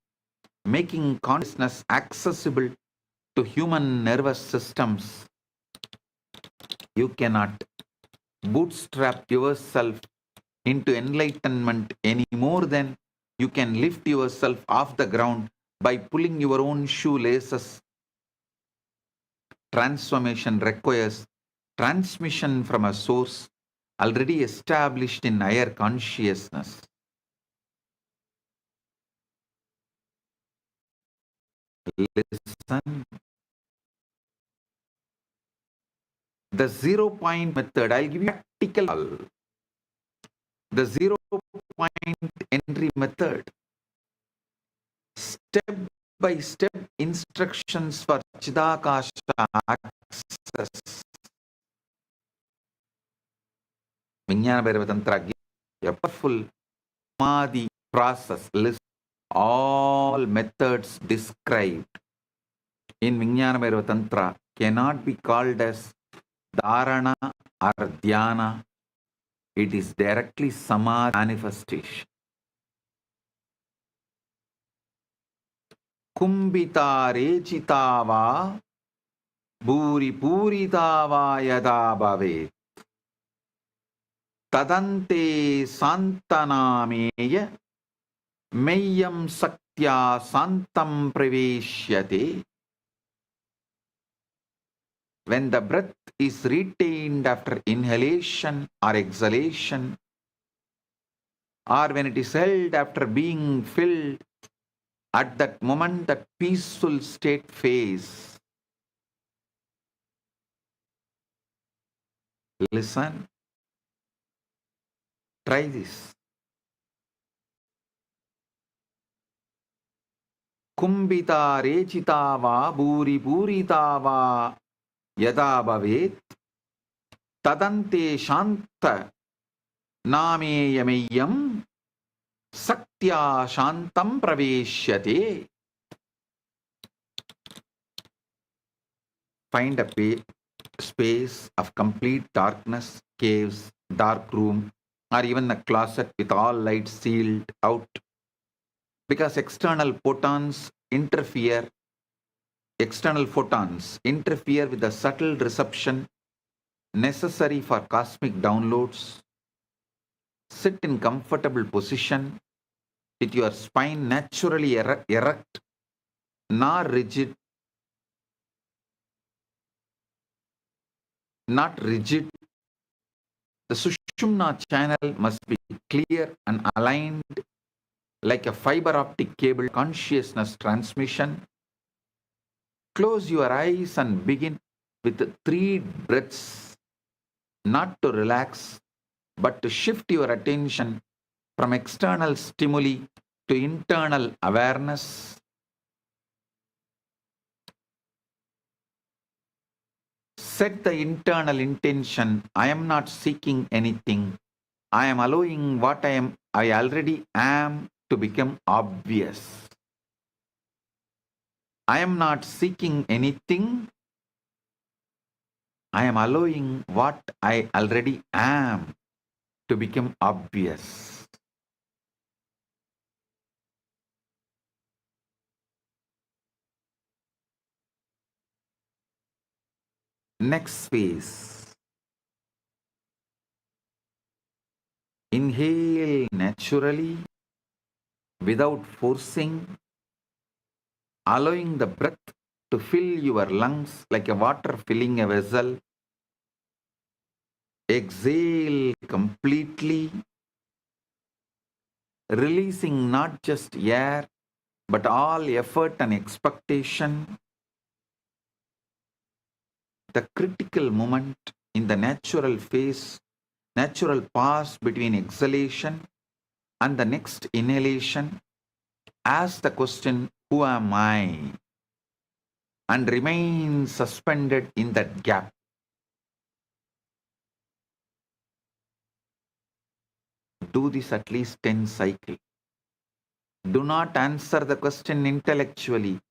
making consciousness accessible to human nervous systems. You cannot bootstrap yourself into enlightenment any more than you can lift yourself off the ground by pulling your own shoelaces. Transformation requires transmission from a source already established in higher consciousness. Listen. The 0-point method, I'll give you a practical. The 0-point entry method. Step-by-step instructions for Chidakasha access. Vijnana Bhairava Tantra gives a powerful Samadhi process list. All methods described in Vijnana Bhairava Tantra cannot be called as Dharana or Dhyana. It is directly Samadhi manifestation. Kumbhita rechitava bhuri puritava yada bhavet tadante santanameya meyyam saktya santam praveshyate. When the breath is retained after inhalation or exhalation, or when it is held after being filled, at that moment that peaceful state phase, Listen. Try this. Kumbita rechita va buri purita va yada bhavet tadante shanta nameyameyam saktya shantam praveshyate. Find a space of complete darkness, caves, dark room, or even a closet with all lights sealed out. Because external photons interfere with the subtle reception necessary for cosmic downloads. Sit in comfortable position with your spine naturally erect, not rigid. The Sushumna channel must be clear and aligned like a fiber optic cable consciousness transmission. Close your eyes and begin with 3 breaths, not to relax, but to shift your attention from external stimuli to internal awareness. Set the internal intention, I am not seeking anything. I am allowing what I already am to become obvious. I am not seeking anything. I am allowing what I already am to become obvious. Next phase. Inhale naturally without forcing, allowing the breath to fill your lungs like a water filling a vessel. Exhale completely, releasing not just air but all effort and expectation. The critical moment in the natural pause between exhalation and the next inhalation, ask the question, who am I? And remain suspended in that gap. Do this at least 10 cycles. Do not answer the question intellectually.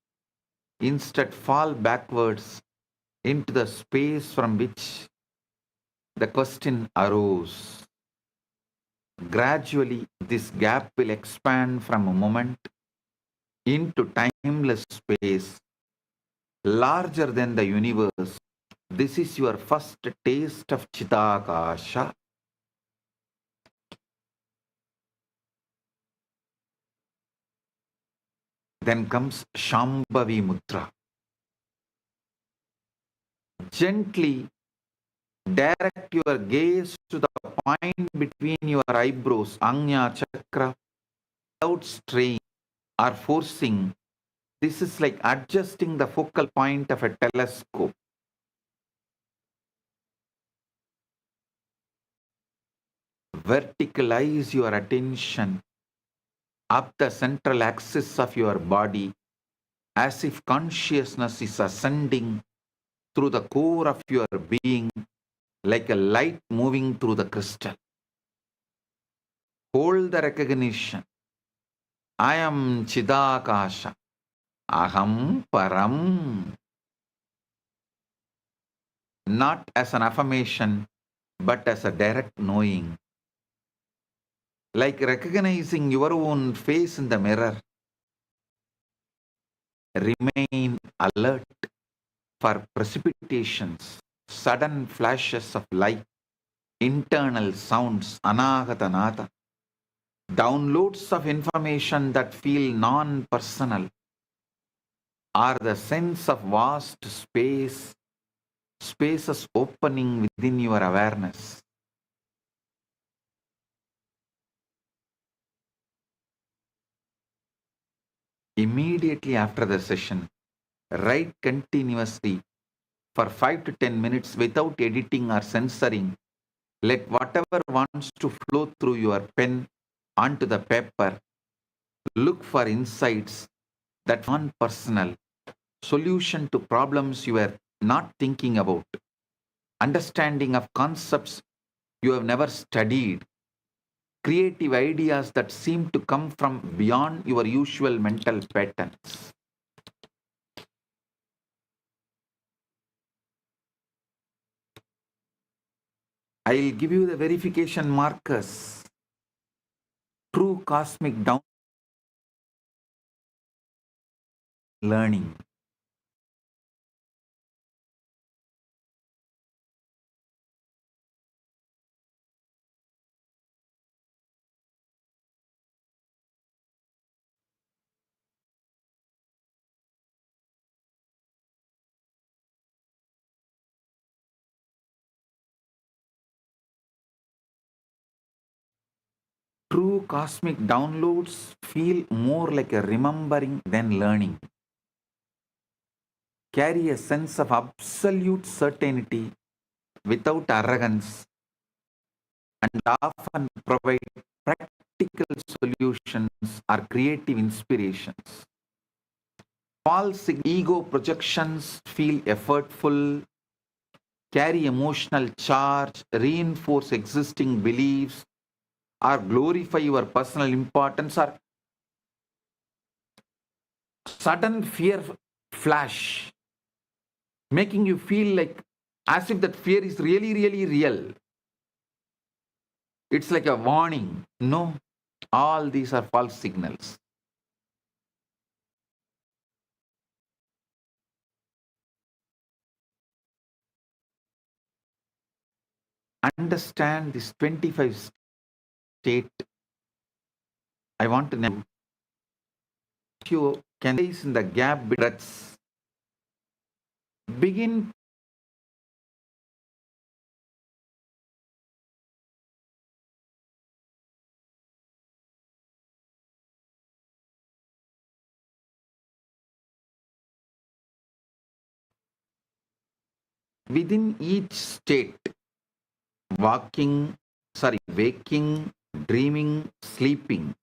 Instead, fall backwards into the space from which the question arose. Gradually, this gap will expand from a moment into timeless space, larger than the universe. This is your first taste of Chidakasha. Then comes Shambhavi Mudra. Gently direct your gaze to the point between your eyebrows, Anya Chakra, without strain or forcing. This is like adjusting the focal point of a telescope. Verticalize your attention up the central axis of your body as if consciousness is ascending through the core of your being like a light moving through the crystal. Hold the recognition. I am Chidakasha. Aham Param. Not as an affirmation, but as a direct knowing. Like recognizing your own face in the mirror. Remain alert for precipitations, sudden flashes of light, internal sounds, anagatanata, downloads of information that feel non-personal, or the sense of vast spaces opening within your awareness. Immediately after the session, write continuously for 5 to 10 minutes without editing or censoring. Let whatever wants to flow through your pen onto the paper. Look for insights that one personal solution to problems you are not thinking about, understanding of concepts you have never studied, creative ideas that seem to come from beyond your usual mental patterns. I'll give you the verification markers. True cosmic down learning. True cosmic downloads feel more like a remembering than learning. Carry a sense of absolute certainty without arrogance and often provide practical solutions or creative inspirations. False ego projections feel effortful, carry emotional charge, reinforce existing beliefs, or glorify your personal importance, or sudden fear flash, making you feel like as if that fear is really, really real. It's like a warning. No, all these are false signals. Understand this 25 state. I want to know you can place in the gap between breaths. Begin within each state, waking, dreaming, sleeping.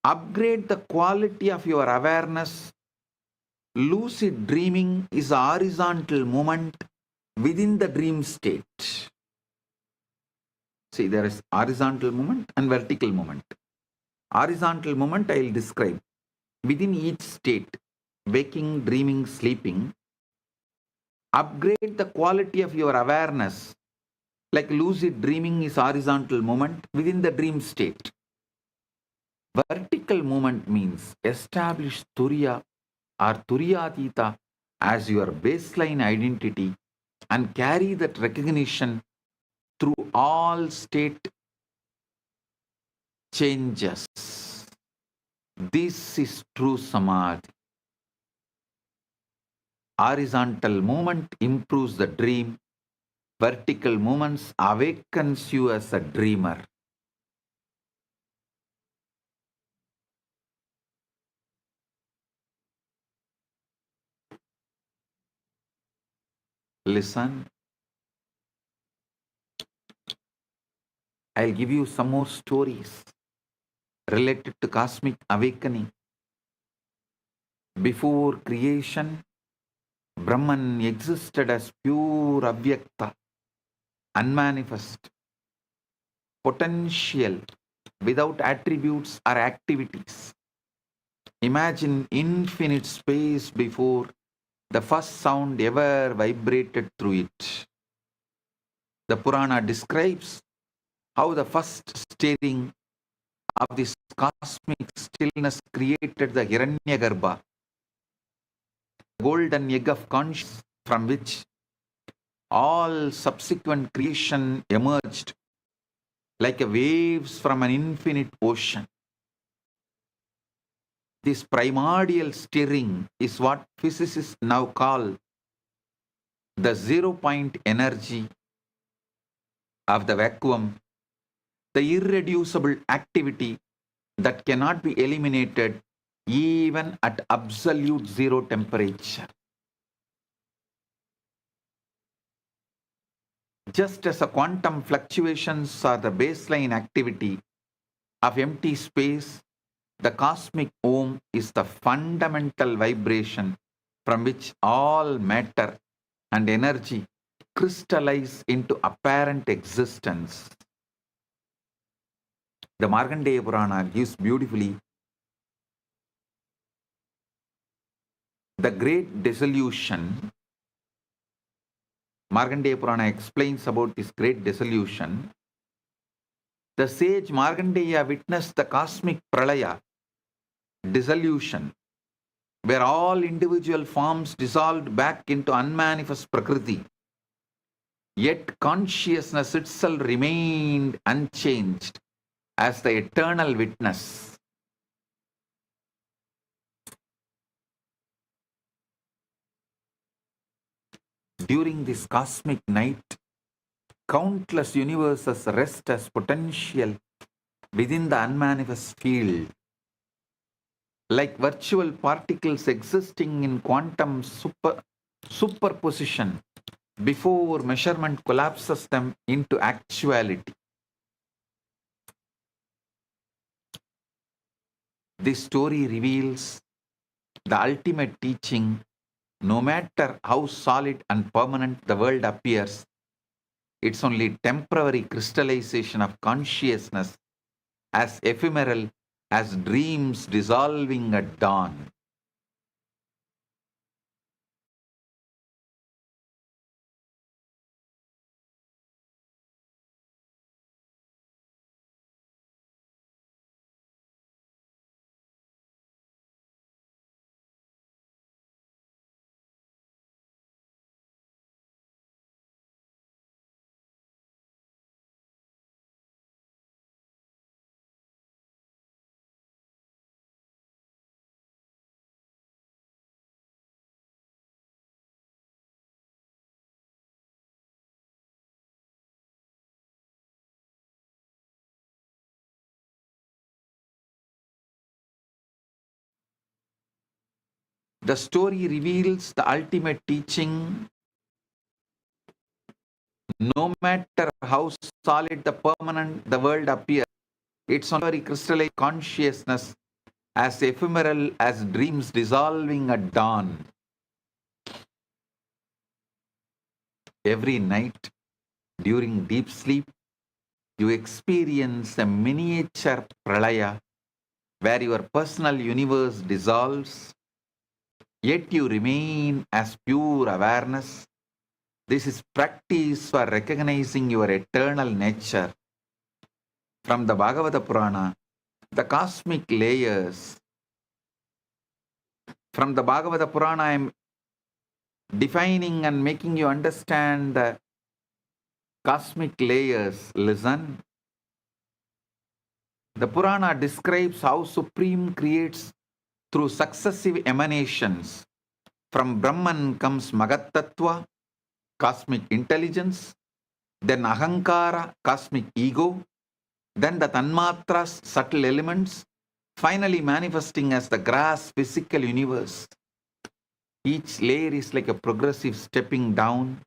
Upgrade the quality of your awareness. Lucid dreaming is a horizontal movement within the dream state. See, there is horizontal movement and vertical movement. Horizontal movement I will describe. Within each state, waking, dreaming, sleeping, upgrade the quality of your awareness. Like lucid dreaming is horizontal movement within the dream state. Vertical movement means establish Turiya or Turiyatita as your baseline identity and carry that recognition through all state changes. This is true Samadhi. Horizontal movement improves the dream. Vertical movements awakens you as a dreamer. Listen. I'll give you some more stories related to cosmic awakening. Before creation, Brahman existed as pure avyakta, unmanifest, potential, without attributes or activities. Imagine infinite space before the first sound ever vibrated through it. The Purana describes how the first stirring of this cosmic stillness created the Hiranyagarbha, golden egg of consciousness from which all subsequent creation emerged like waves from an infinite ocean. This primordial stirring is what physicists now call the 0-point energy of the vacuum, the irreducible activity that cannot be eliminated even at absolute zero temperature. Just as a quantum fluctuations are the baseline activity of empty space, the cosmic Om is the fundamental vibration from which all matter and energy crystallize into apparent existence. The Markandeya Purana gives beautifully the great dissolution. Markandeya Purana explains about this great dissolution. The sage Markandeya witnessed the cosmic pralaya, dissolution, where all individual forms dissolved back into unmanifest Prakriti. Yet consciousness itself remained unchanged as the eternal witness. During this cosmic night, countless universes rest as potential within the unmanifest field, like virtual particles existing in quantum superposition before measurement collapses them into actuality. This story reveals the ultimate teaching. No matter how solid and permanent the world appears, it's only temporary crystallization of consciousness, as ephemeral as dreams dissolving at dawn. The story reveals the ultimate teaching. No matter how solid the permanent the world appears, it's only crystallized consciousness, as ephemeral as dreams dissolving at dawn. Every night, during deep sleep, you experience a miniature pralaya where your personal universe dissolves, yet you remain as pure awareness. This is practice for recognizing your eternal nature. From the Bhagavata Purana, the cosmic layers. From the Bhagavata Purana, I am defining and making you understand the cosmic layers. Listen. The Purana describes how Supreme creates through successive emanations. From Brahman comes Magat Tattva, cosmic intelligence, then Ahankara, cosmic ego, then the Tanmatras, subtle elements, finally manifesting as the gross physical universe. Each layer is like a progressive stepping down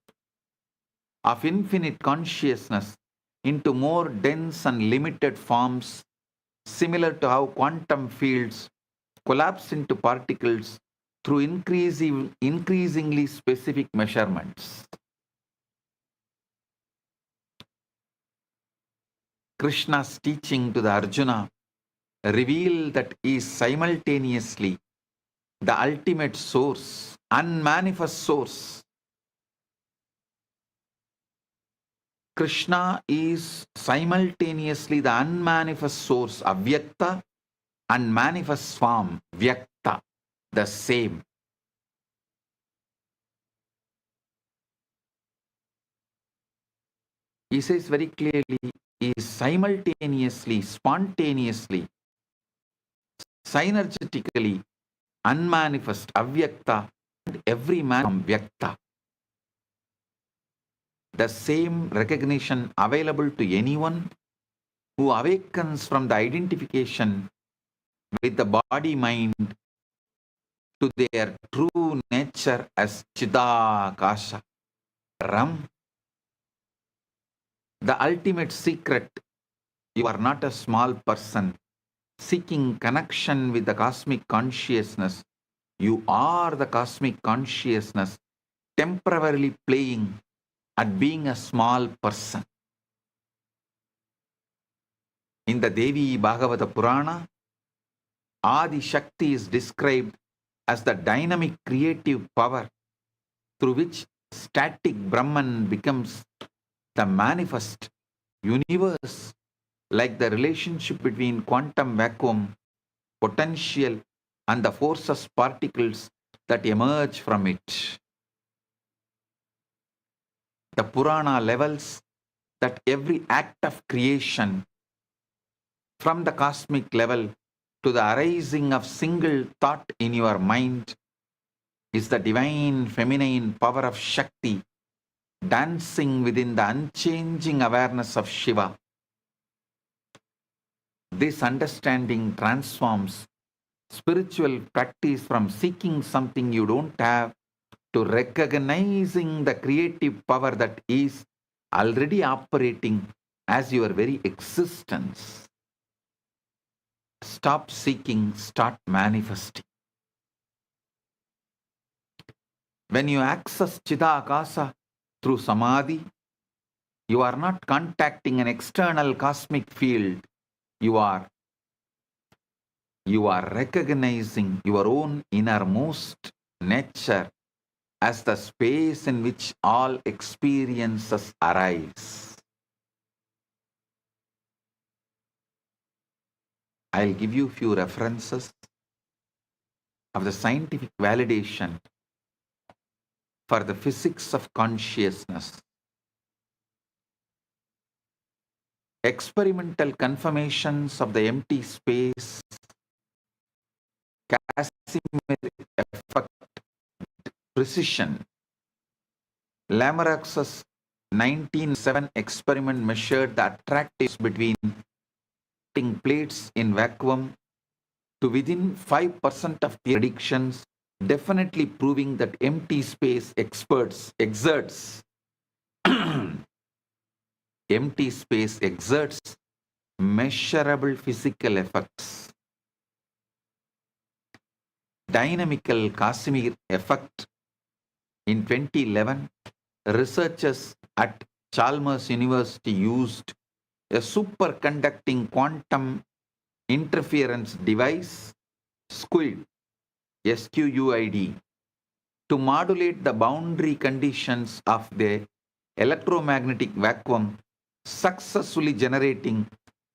of infinite consciousness into more dense and limited forms, similar to how quantum fields collapse into particles through increasingly specific measurements. Krishna's teaching to the Arjuna revealed that he is simultaneously the ultimate source, unmanifest source. Krishna is simultaneously the unmanifest source, avyakta, and manifest form, vyakta, the same. He says very clearly, he is simultaneously, spontaneously, synergetically unmanifest, avyakta, and every man from vyakta. The same recognition available to anyone who awakens from the identification with the body-mind to their true nature as Chidakasha, Ram. the ultimate secret. You are not a small person seeking connection with the cosmic consciousness. You are the cosmic consciousness temporarily playing at being a small person. In the Devi Bhagavata Purana, Adi Shakti is described as the dynamic creative power through which static Brahman becomes the manifest universe, like the relationship between quantum vacuum, potential, and the forces particles that emerge from it. The Purana levels that every act of creation, from the cosmic level to the arising of single thought in your mind, is the divine feminine power of Shakti dancing within the unchanging awareness of Shiva. This understanding transforms spiritual practice from seeking something you don't have to recognizing the creative power that is already operating as your very existence. Stop seeking, start manifesting. When you access Chidakasa through Samadhi, you are not contacting an external cosmic field. You are recognizing your own innermost nature as the space in which all experiences arise. I'll give you a few references of the scientific validation for the physics of consciousness. Experimental confirmations of the empty space, Casimir effect, precision. Lamarck's 1907 experiment measured the attractiveness between plates in vacuum to within 5% of the predictions, definitely proving that empty space exerts empty space exerts measurable physical effects. Dynamical Casimir effect. In 2011, researchers at Chalmers University used a superconducting quantum interference device, SQUID, SQUID, to modulate the boundary conditions of the electromagnetic vacuum, successfully generating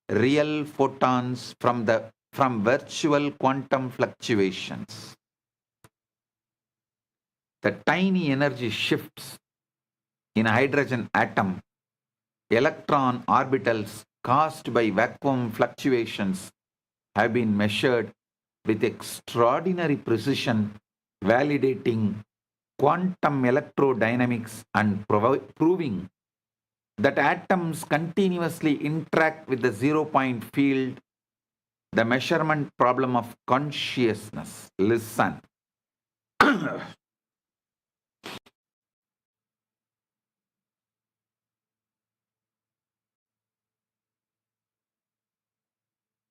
real photons from virtual quantum fluctuations. The tiny energy shifts in a hydrogen atom, electron orbitals caused by vacuum fluctuations have been measured with extraordinary precision, validating quantum electrodynamics and proving that atoms continuously interact with the zero-point field, the measurement problem of consciousness. Listen.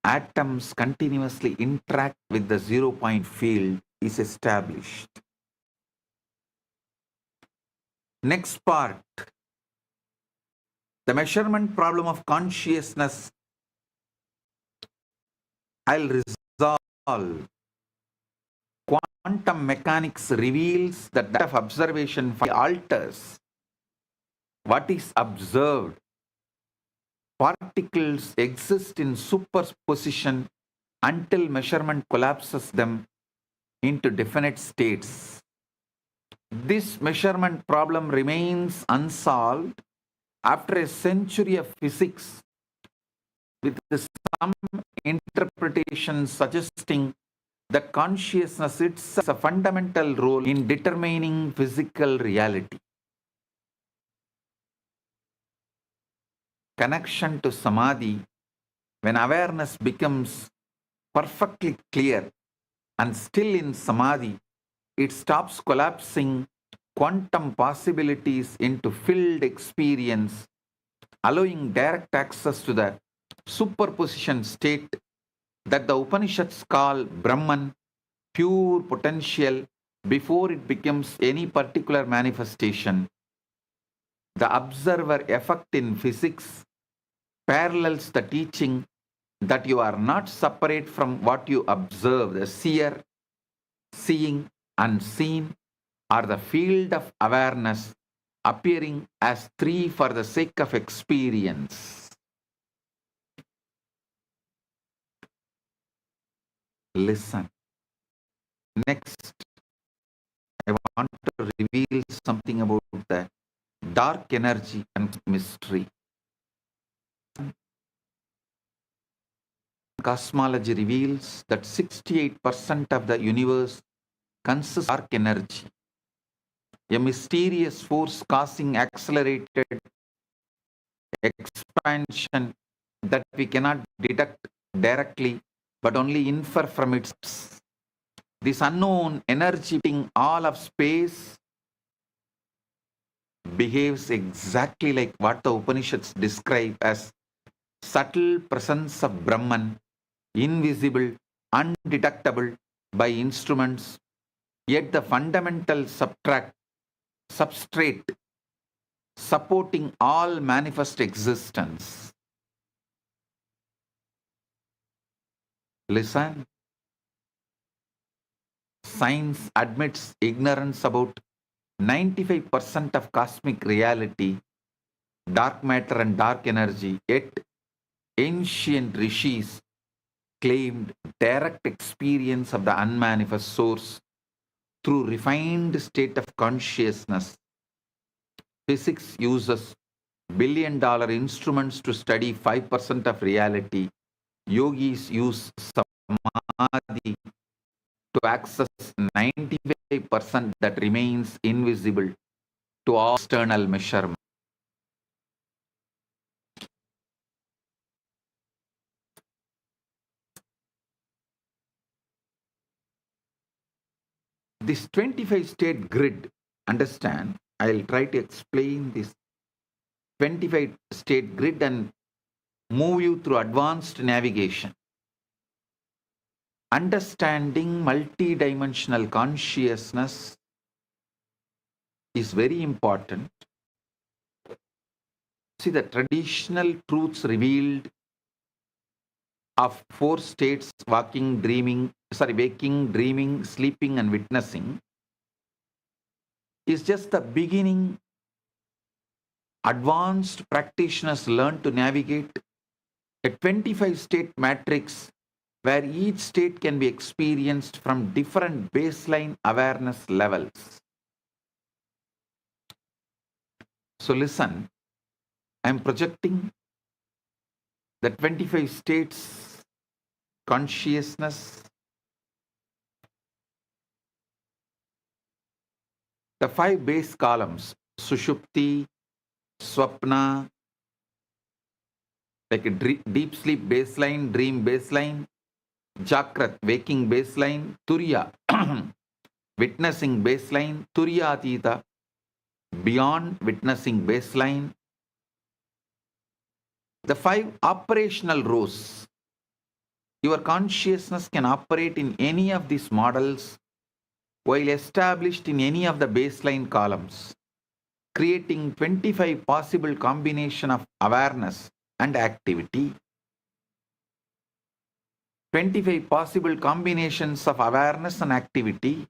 Atoms continuously interact with the zero-point field is established. Next part, the measurement problem of consciousness. I'll resolve. Quantum mechanics reveals that data of observation alters what is observed. Particles exist in superposition until measurement collapses them into definite states. This measurement problem remains unsolved after a century of physics, with some interpretations suggesting that consciousness itself has a fundamental role in determining physical reality. Connection to Samadhi. When awareness becomes perfectly clear and still in Samadhi, it stops collapsing quantum possibilities into filled experience allowing direct access to the superposition state that the Upanishads call Brahman, pure potential, before it becomes any particular manifestation. The observer effect in physics parallels the teaching that you are not separate from what you observe. The seer, seeing, unseen are the field of awareness appearing as three for the sake of experience. Listen. Next, I want to reveal something about the dark energy and mystery. Cosmology reveals that 68% of the universe consists of dark energy, a mysterious force causing accelerated expansion that we cannot detect directly but only infer from its. This unknown energy in all of space behaves exactly like what the Upanishads describe as subtle presence of Brahman, invisible, undetectable by instruments, yet the fundamental substrate supporting all manifest existence. Listen. Science admits ignorance about 95% of cosmic reality, dark matter and dark energy, yet ancient rishis claimed direct experience of the unmanifest source through refined state of consciousness. Physics uses billion-dollar instruments to study 5% of reality. Yogis use samadhi to access 95% that remains invisible to all external measurement. This 25 state grid, understand, I'll try to explain this 25 state grid and move you through advanced navigation. Understanding multidimensional consciousness is very important. See, the traditional truths revealed of four states: waking, dreaming, sleeping, and witnessing is just the beginning. Advanced practitioners learn to navigate a 25 state matrix where each state can be experienced from different baseline awareness levels. So listen, I'm projecting the 25 states consciousness, the 5 base columns: Sushupti, Swapna, like a deep sleep baseline, dream baseline; Jakrat, waking baseline; Turiya, witnessing baseline; Turiya Atita, beyond witnessing baseline. The 5 operational rows. Your consciousness can operate in any of these models while established in any of the baseline columns, creating 25 possible combination of awareness and activity. 25 possible combinations of awareness and activity.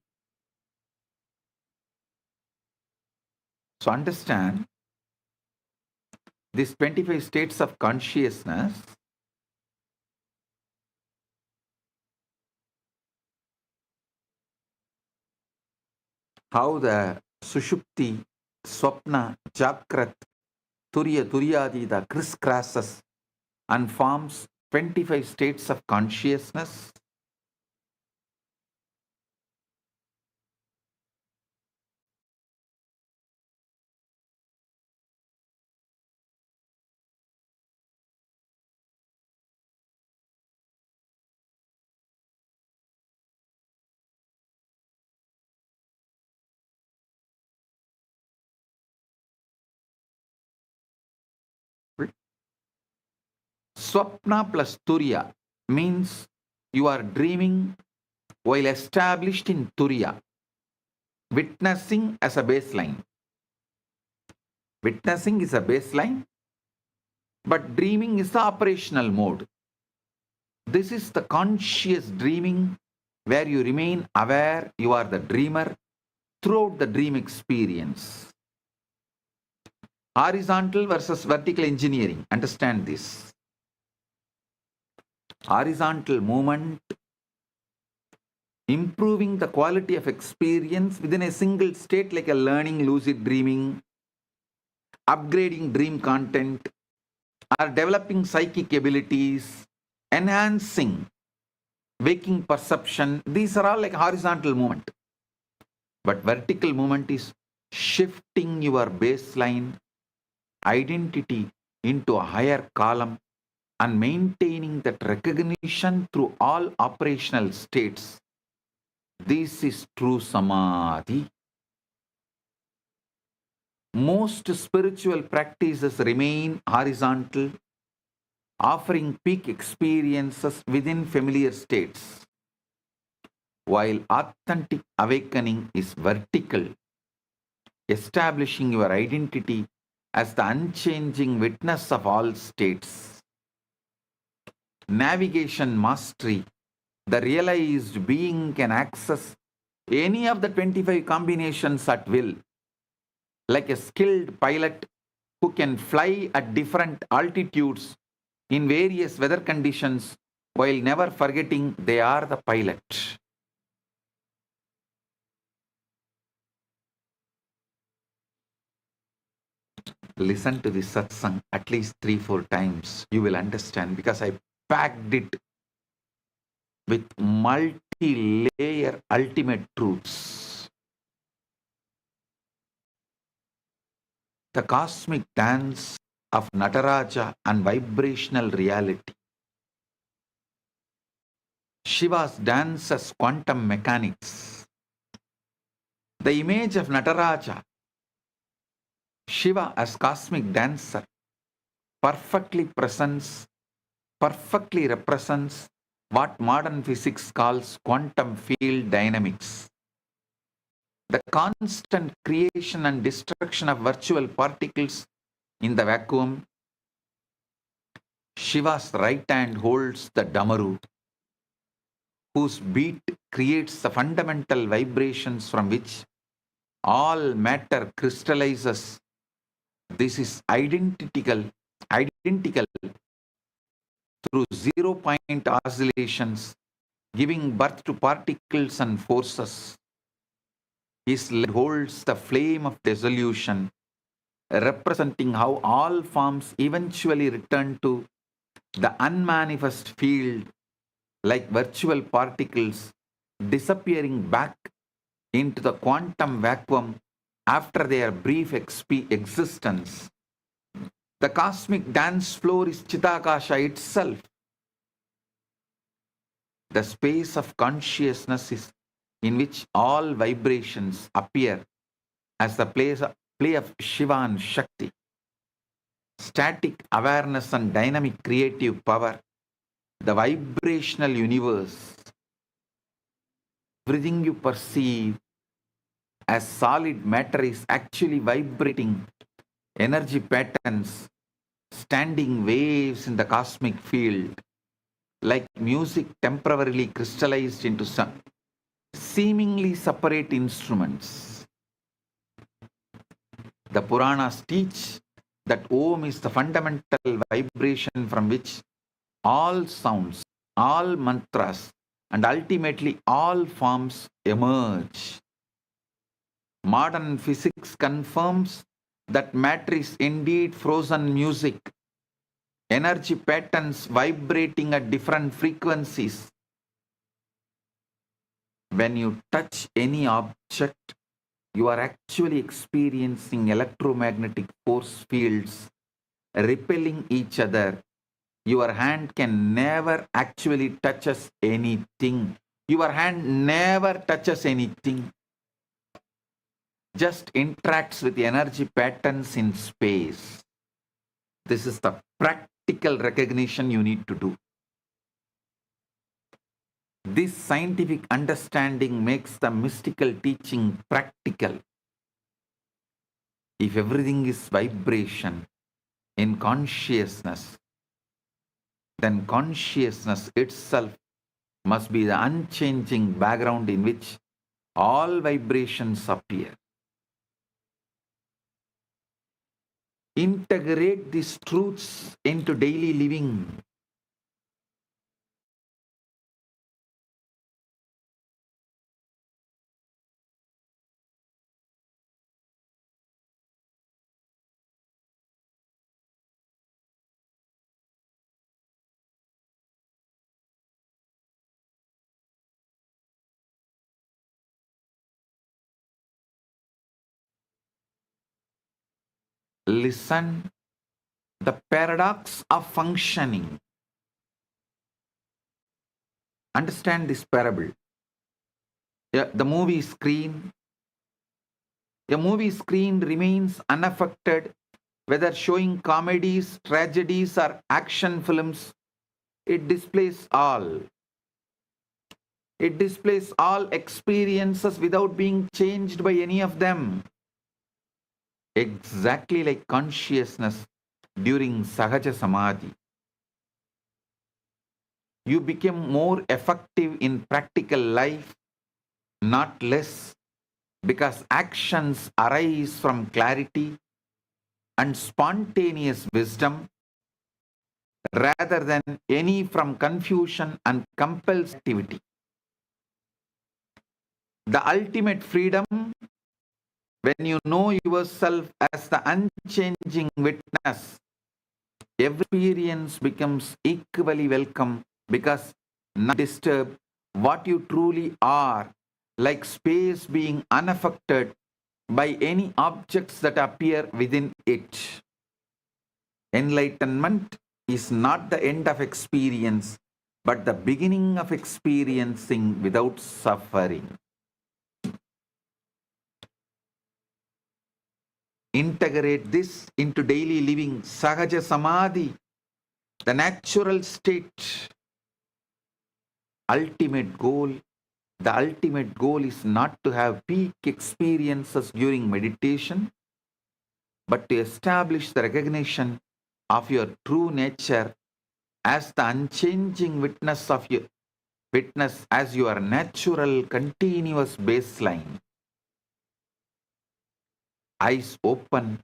So understand, these 25 states of consciousness how the Sushupti, Swapna, Jakrat, Turyadida crisscrosses and forms 25 states of consciousness. Swapna plus Turiya means you are dreaming while established in Turiya, witnessing as a baseline. Witnessing is a baseline, but dreaming is the operational mode. This is the conscious dreaming where you remain aware you are the dreamer throughout the dream experience. Horizontal versus vertical engineering. Understand this. Horizontal movement, improving the quality of experience within a single state, like a learning lucid dreaming, upgrading dream content, or developing psychic abilities, enhancing waking perception. These are all like horizontal movement. But vertical movement is shifting your baseline identity into a higher column and maintaining that recognition through all operational states. This is true samadhi. Most spiritual practices remain horizontal, offering peak experiences within familiar states, while authentic awakening is vertical, establishing your identity as the unchanging witness of all states. Navigation mastery, the realized being can access any of the 25 combinations at will, like a skilled pilot who can fly at different altitudes in various weather conditions while never forgetting they are the pilot. Listen to this satsang at least 3-4 times. You will understand, because I packed it with multi-layer ultimate truths. The cosmic dance of Nataraja and vibrational reality. Shiva's dance as quantum mechanics. The image of Nataraja, Shiva as cosmic dancer, perfectly represents what modern physics calls quantum field dynamics. The constant creation and destruction of virtual particles in the vacuum. Shiva's right hand holds the Damaru, whose beat creates the fundamental vibrations from which all matter crystallizes. This is identical through 0-point oscillations, giving birth to particles and forces. His leg holds the flame of dissolution, representing how all forms eventually return to the unmanifest field, like virtual particles disappearing back into the quantum vacuum after their brief existence. The cosmic dance floor is Chitakasha itself. The space of consciousness is in which all vibrations appear as the play of Shiva and Shakti. Static awareness and dynamic creative power, the vibrational universe. Everything you perceive as solid matter is actually vibrating energy patterns, standing waves in the cosmic field, like music temporarily crystallized into some seemingly separate instruments. The Puranas teach that Om is the fundamental vibration from which all sounds, all mantras, and ultimately all forms emerge. Modern physics confirms that matter is indeed frozen music, energy patterns vibrating at different frequencies. When you touch any object, you are actually experiencing electromagnetic force fields repelling each other. Your hand can never actually touches anything. Your hand never touches anything. Just interacts with the energy patterns in space. This is the practical recognition you need to do. This scientific understanding makes the mystical teaching practical. If everything is vibration in consciousness, then consciousness itself must be the unchanging background in which all vibrations appear. Integrate these truths into daily living. Listen, the paradox of functioning. Understand this parable. The movie screen. A movie screen remains unaffected, whether showing comedies, tragedies, or action films. It displays all. It displays all experiences without being changed by any of them. Exactly like consciousness during Sahaja Samadhi. You become more effective in practical life, not less, because actions arise from clarity and spontaneous wisdom rather than any from confusion and compulsive activity. The ultimate freedom, when you know yourself as the unchanging witness, every experience becomes equally welcome because none disturb what you truly are, like space being unaffected by any objects that appear within it. Enlightenment is not the end of experience, but the beginning of experiencing without suffering. Integrate this into daily living. Sahaja Samadhi, the natural state. Ultimate goal. The ultimate goal is not to have peak experiences during meditation, but to establish the recognition of your true nature as the unchanging witness of your witness as your natural continuous baseline. Eyes open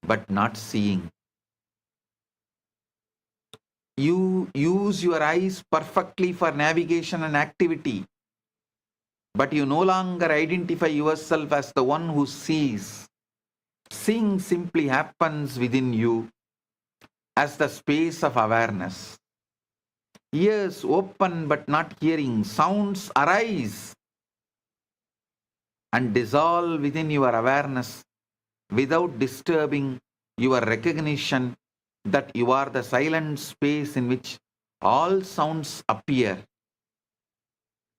but not seeing. You use your eyes perfectly for navigation and activity, but you no longer identify yourself as the one who sees. Seeing simply happens within you as the space of awareness. Ears open but not hearing. Sounds arise and dissolve within your awareness without disturbing your recognition that you are the silent space in which all sounds appear.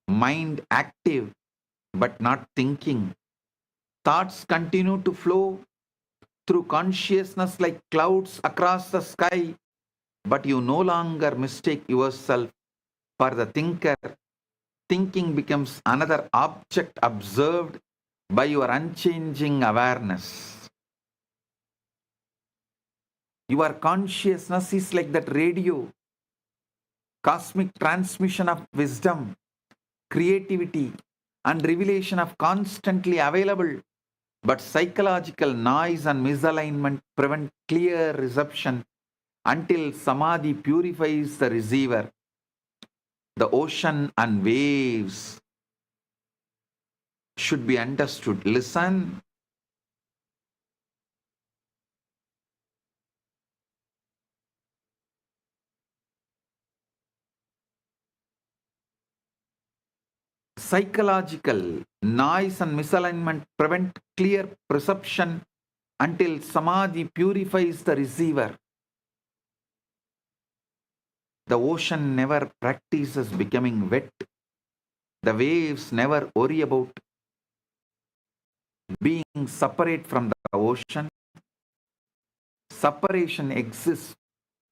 Mind active but not thinking. Thoughts continue to flow through consciousness like clouds across the sky, but you no longer mistake yourself for the thinker. Thinking becomes another object observed by your unchanging awareness. Your consciousness is like that radio, cosmic transmission of wisdom, creativity, and revelation of constantly available, but psychological noise and misalignment prevent clear reception until Samadhi purifies the receiver. The ocean and waves should be understood. Listen. Psychological noise and misalignment prevent clear perception until Samadhi purifies the receiver. The ocean never practices becoming wet. The waves never worry about being separate from the ocean. Separation exists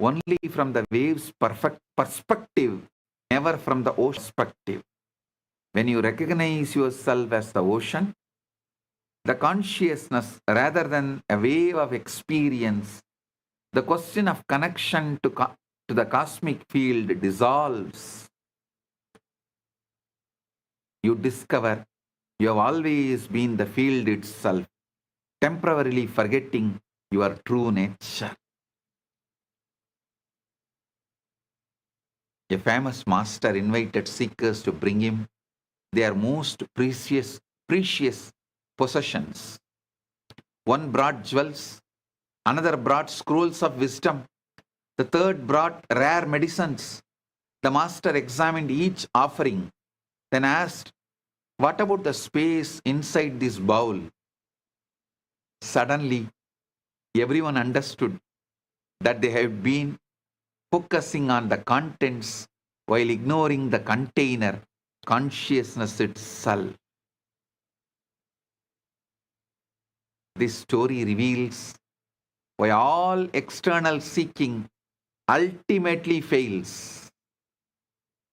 only from the wave's perfect perspective, never from the ocean perspective. When you recognize yourself as the ocean, the consciousness rather than a wave of experience, the question of connection to the cosmic field dissolves. You discover you have always been the field itself, temporarily forgetting your true nature. A famous master invited seekers to bring him their most precious possessions. One brought jewels, another brought scrolls of wisdom, the third brought rare medicines. The master examined each offering, then asked, "What about the space inside this bowl?" Suddenly, everyone understood that they had been focusing on the contents while ignoring the container, consciousness itself. This story reveals why all external seeking ultimately fails.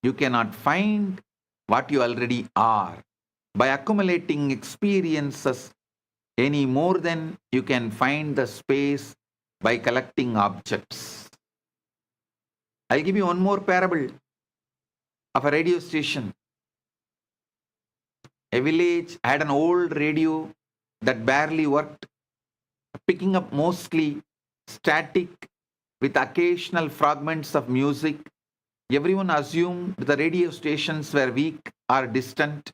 You cannot find what you already are by accumulating experiences any more than you can find the space by collecting objects. I'll give you one more parable of a radio station. A village had an old radio that barely worked, picking up mostly static with occasional fragments of music. Everyone assumed the radio stations were weak or distant.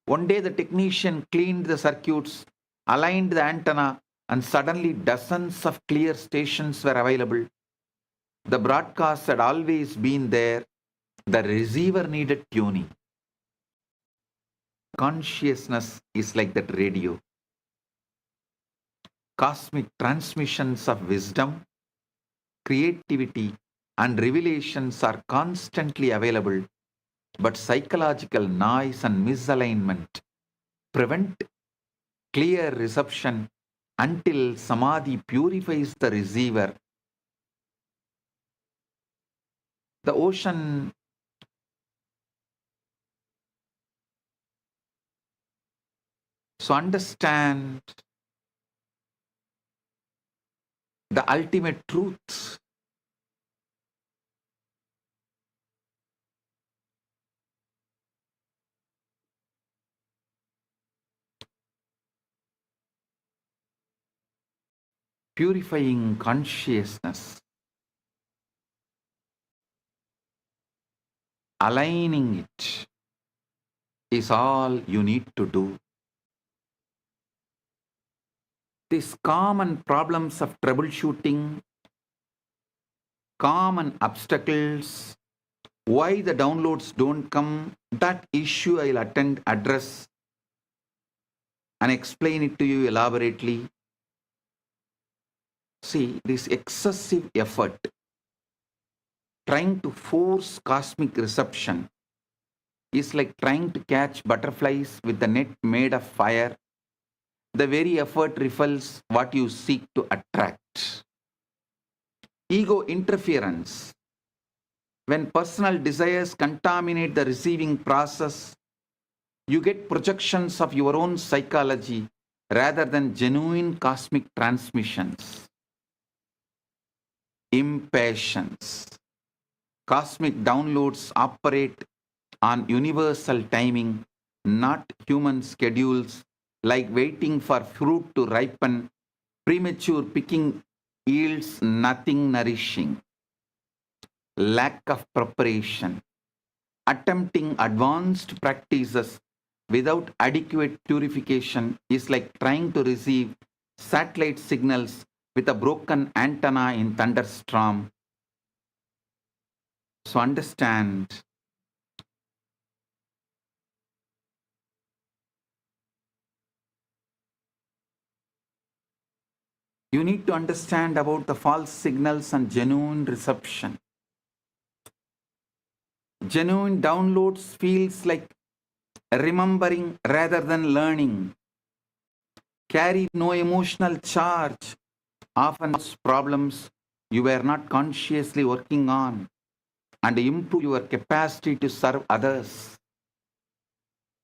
One day the technician cleaned the circuits, aligned the antenna, and suddenly dozens of clear stations were available. The broadcast had always been there. The receiver needed tuning. Consciousness is like that radio. Cosmic transmissions of wisdom, creativity, and revelations are constantly available, but psychological noise and misalignment prevent clear reception until samadhi purifies the receiver. The ocean so understand the ultimate truth. Purifying consciousness, aligning it is all you need to do. These common problems of troubleshooting, common obstacles, why the downloads don't come, that issue I'll address and explain it to you elaborately. See, this excessive effort trying to force cosmic reception is like trying to catch butterflies with a net made of fire. The very effort repels what you seek to attract. Ego interference. When personal desires contaminate the receiving process, you get projections of your own psychology rather than genuine cosmic transmissions. Impatience. Cosmic downloads operate on universal timing, not human schedules, like waiting for fruit to ripen. Premature picking yields nothing nourishing. Lack of preparation. Attempting advanced practices without adequate purification is like trying to receive satellite signals with a broken antenna in thunderstorm. So understand, you need to understand about the false signals and genuine reception. Genuine downloads feels like remembering rather than learning. Carry no emotional charge, often cause problems you were not consciously working on and improve your capacity to serve others.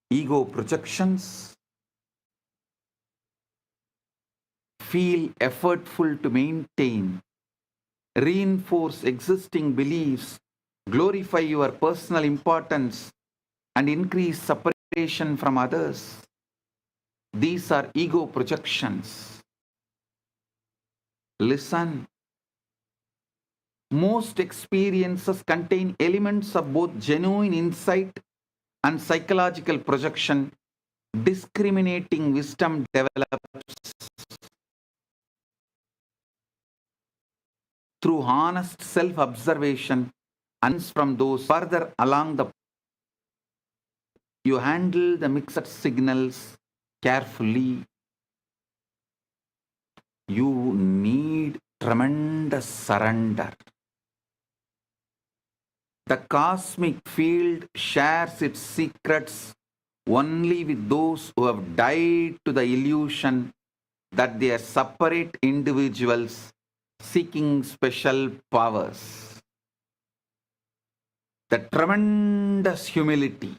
Ego projections feel effortful to maintain, reinforce existing beliefs, glorify your personal importance, and increase separation from others. These are ego projections. Listen. Most experiences contain elements of both genuine insight and psychological projection. Discriminating wisdom develops through honest self-observation and from those further along the you handle the mixed signals carefully. You need tremendous surrender. The cosmic field shares its secrets only with those who have died to the illusion that they are separate individuals seeking special powers. The tremendous humility,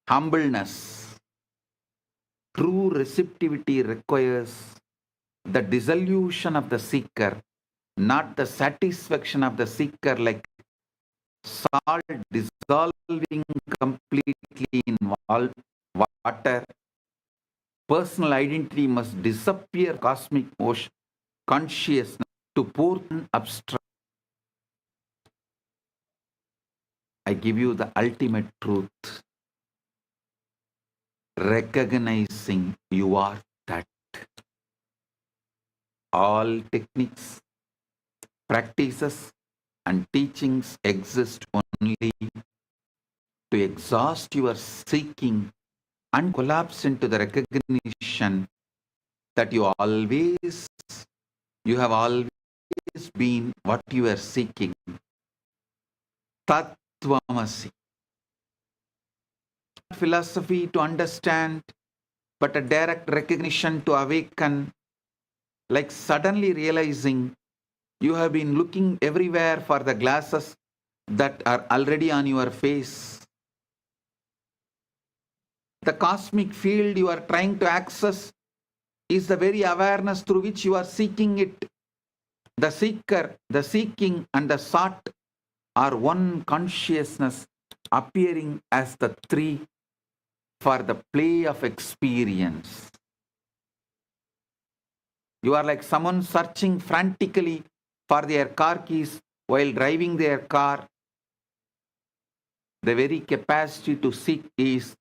humbleness, true receptivity requires the dissolution of the seeker, not the satisfaction of the seeker, like salt dissolving completely in water. Personal identity must disappear, cosmic ocean, consciousness to pour abstract. I give you the ultimate truth. Recognizing you are that. All techniques, practices, and teachings exist only to exhaust your seeking and collapse into the recognition that you have always been what you are seeking. Tattvamasi. Philosophy to understand, but a direct recognition to awaken, like suddenly realizing you have been looking everywhere for the glasses that are already on your face. The cosmic field you are trying to access is the very awareness through which you are seeking it. The seeker, the seeking, and the sought are one consciousness appearing as the three for the play of experience. You are like someone searching frantically for their car keys while driving their car. The very capacity to seek is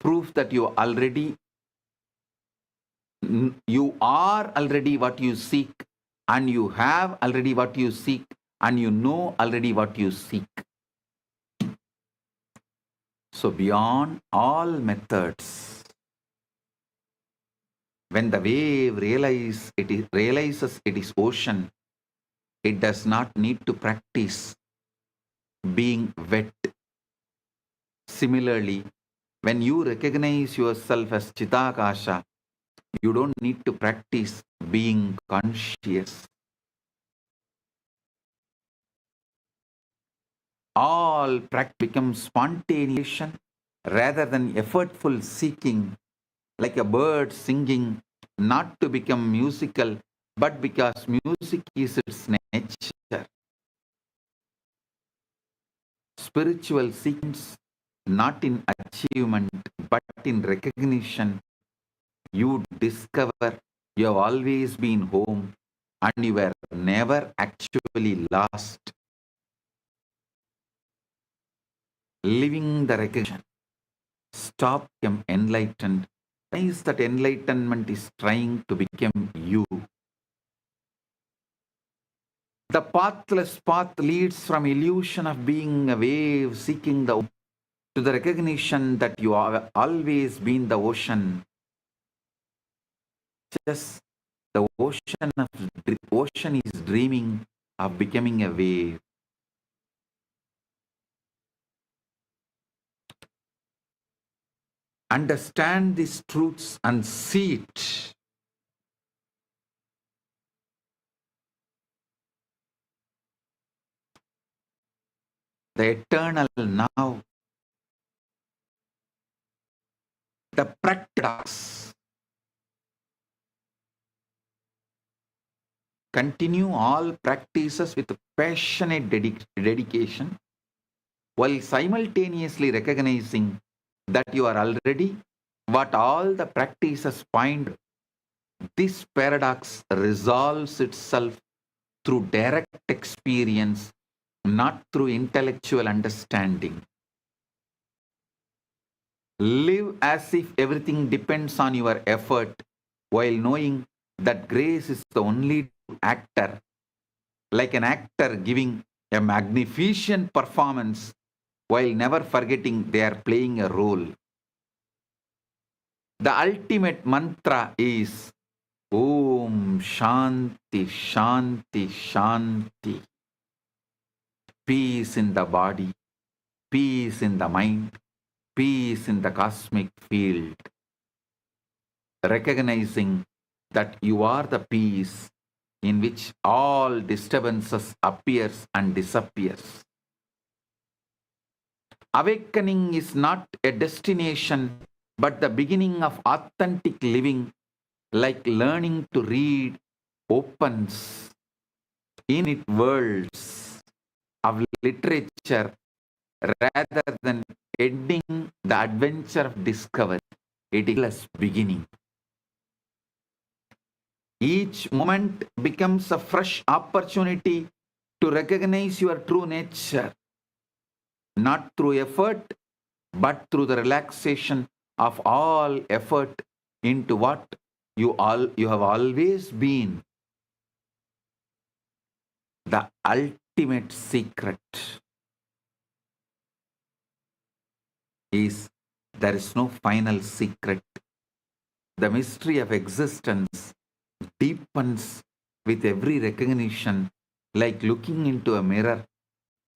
proof that you are already what you seek, and you have already what you seek, and you know already what you seek. So beyond all methods, when the wave realizes it is ocean, it does not need to practice being wet. Similarly, when you recognize yourself as Chitakasha, you don't need to practice being conscious. All practice becomes spontaneous rather than effortful seeking, like a bird singing, not to become musical, but because music is its nature. Spiritual seekings, not in achievement, but in recognition. You discover you have always been home and you were never actually lost. Living the recognition. Stop become enlightened. Realize that enlightenment is trying to become you. The pathless path leads from illusion of being a wave seeking the ocean to the recognition that you have always been the ocean. Just the ocean is dreaming of becoming a wave. Understand these truths and see it. the eternal now, the practice. Continue all practices with passionate dedication while simultaneously recognizing that you are already what all the practices find. This paradox resolves itself through direct experience, not through intellectual understanding. Live as if everything depends on your effort, while knowing that grace is the only actor, like an actor giving a magnificent performance while never forgetting they are playing a role. The ultimate mantra is Om Shanti Shanti Shanti. Peace in the body, peace in the mind, peace in the cosmic field. Recognizing that you are the peace in which all disturbances appears and disappears. Awakening is not a destination, but the beginning of authentic living, like learning to read opens infinite worlds of literature rather than ending the adventure of discovery. It is a beginning. Each moment becomes a fresh opportunity to recognize your true nature, not through effort, but through the relaxation of all effort into what you have always been. The ultimate secret is there is no final secret. The mystery of existence deepens with every recognition, like looking into a mirror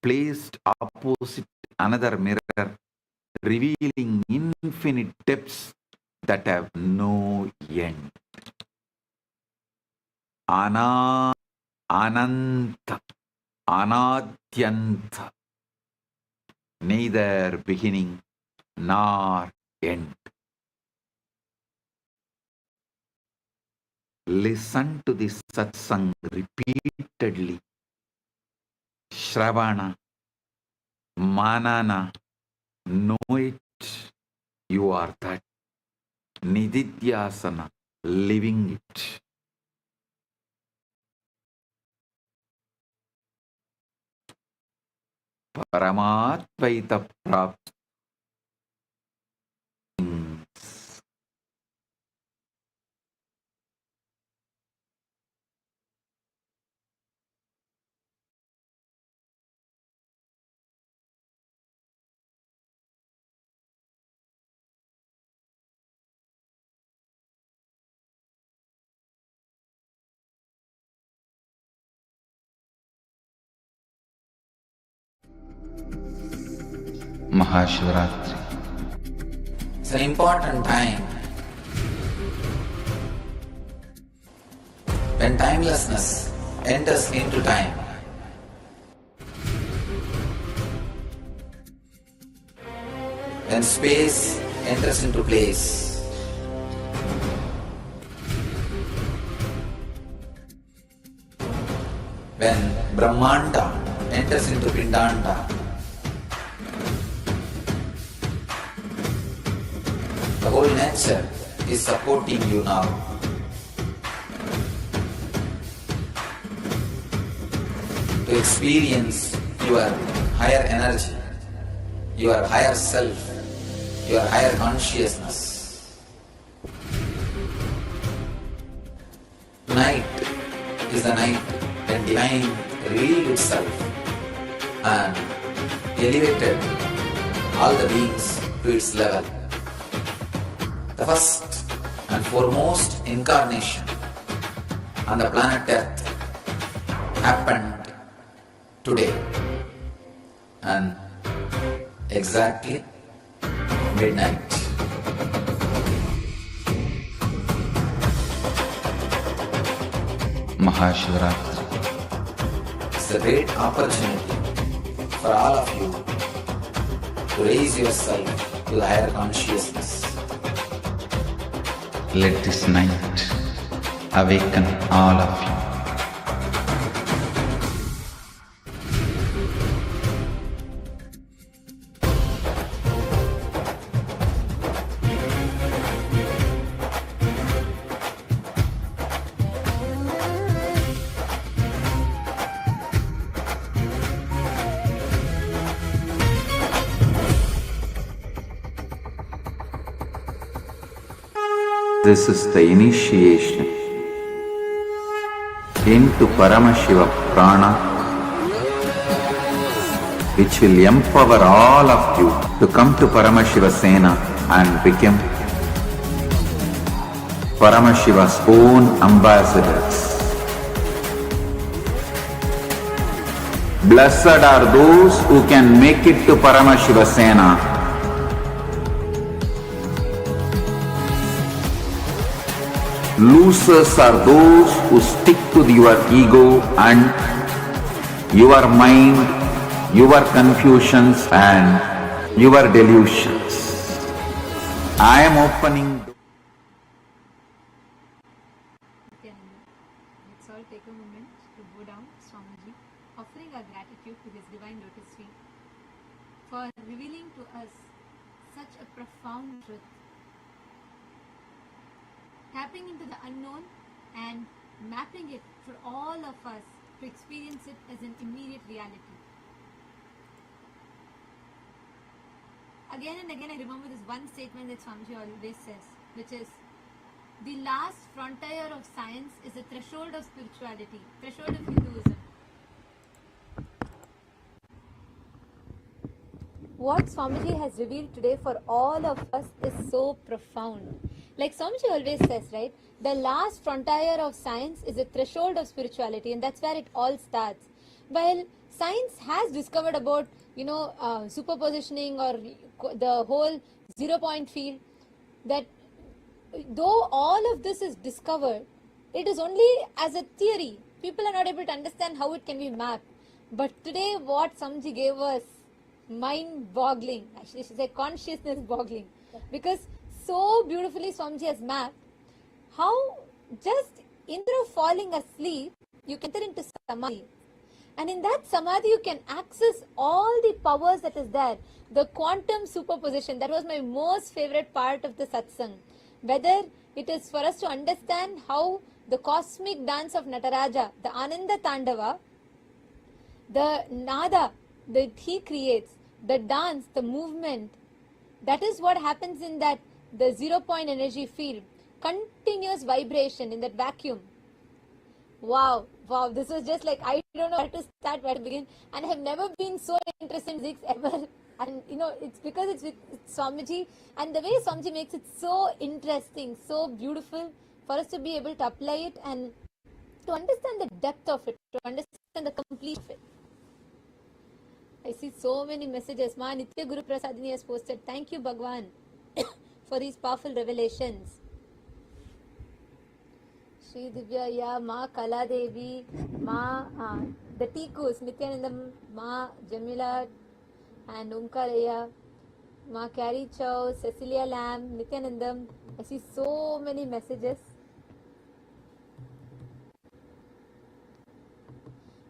placed opposite another mirror, revealing infinite depths that have no end. Ananta, Anadyanta, neither beginning nor end. Listen to this Satsang repeatedly. Shravana, Manana, know it, you are that. Nididhyasana, living it. Paramatvaita Prapti. Maha Shivaratri. It's an important time when timelessness enters into time. When space enters into place. When Brahmanda enters into Pindanda. The whole nature is supporting you now. To experience your higher energy, your higher self, your higher consciousness. Tonight is the night when divine revealed itself and elevated all the beings to its level. The first and foremost incarnation on the planet Earth happened today, and exactly midnight. Maha Shivaratri. It's a great opportunity for all of you to raise yourself to the higher consciousness. Let this night awaken all of you. This is the initiation into Paramashiva Prana, which will empower all of you to come to Paramashiva Sena and become Paramashiva's own ambassadors. Blessed are those who can make it to Paramashiva Sena. Losers are those who stick to your ego and your mind, your confusions and your delusions. I am opening. Let's all take a moment to bow down to Swamiji, offering our gratitude to His Divine Lotus feet for revealing to us such a profound truth, tapping into the unknown and mapping it for all of us to experience it as an immediate reality. Again and again I remember this one statement that Swamiji always says, which is, the last frontier of science is the threshold of spirituality, threshold of Hinduism. What Swamiji has revealed today for all of us is so profound. Like Swamiji always says, right? The last frontier of science is the threshold of spirituality, and that's where it all starts. While science has discovered about, superpositioning or the whole 0 point field, that though all of this is discovered, it is only as a theory. People are not able to understand how it can be mapped. But today what Swamiji gave us, mind-boggling, actually I should say consciousness-boggling, because so beautifully Swamiji has mapped how just instead of falling asleep, you can enter into samadhi. And in that samadhi, you can access all the powers that is there. The quantum superposition, that was my most favorite part of the Satsang. Whether it is for us to understand how the cosmic dance of Nataraja, the Ananda Tandava, the nada that he creates, the dance, the movement, that is what happens in that the 0 point energy field, continuous vibration in that vacuum. Wow, this was just like, I don't know where to start, where to begin, and I have never been so interested in physics ever. And it's because it's with Swamiji, and the way Swamiji makes it so interesting, so beautiful for us to be able to apply it and to understand the depth of it, to understand the complete of it. I see so many messages. Ma Nitya Guru Prasadini has posted, thank you Bhagavan for these powerful revelations. Shri Divya, yeah, Ma Kala Devi, Ma, the Tikus, Nityanandam, Ma Jamila and Umkaraya, Ma Carrie Chow, Cecilia Lam, Nityanandam. I see so many messages.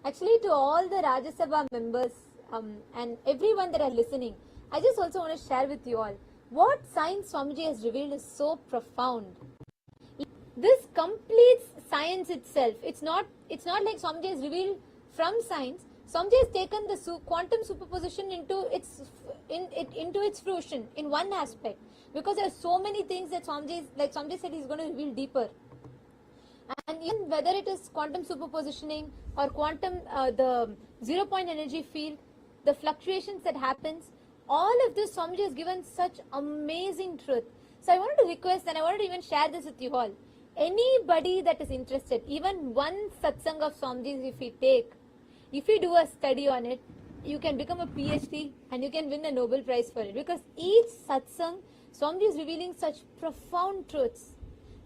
Actually, to all the Rajya Sabha members and everyone that are listening, I just also want to share with you all what science Swamiji has revealed is so profound. This completes science itself. It's not like Swamiji has revealed from science. Swamiji has taken the quantum superposition into its fruition in one aspect, because there are so many things that Swamiji said he's going to reveal deeper. And even whether it is quantum superpositioning or quantum the 0 point energy field, the fluctuations that happens, all of this Swamiji has given such amazing truth. So I wanted to request, and I wanted to even share this with you all. Anybody that is interested, even one satsang of Swamiji's if you do a study on it, you can become a PhD and you can win a Nobel Prize for it. Because each satsang, Swamiji is revealing such profound truths.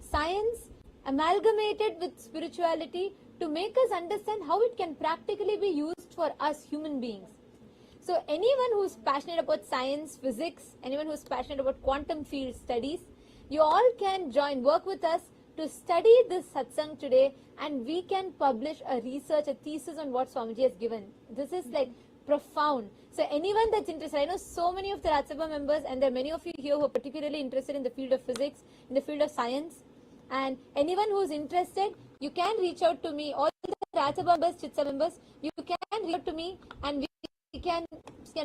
Science amalgamated with spirituality to make us understand how it can practically be used for us human beings. So anyone who's passionate about science, physics, anyone who's passionate about quantum field studies, you all can work with us to study this satsang today, and we can publish a research, a thesis on what Swamiji has given. This is like profound. So anyone that's interested, I know so many of the Rajya Sabha members, and there are many of you here who are particularly interested in the field of physics, in the field of science, and anyone who's interested, you can reach out to me. All the Rajya Sabha members, Chitsa members, you can reach out to me, and we can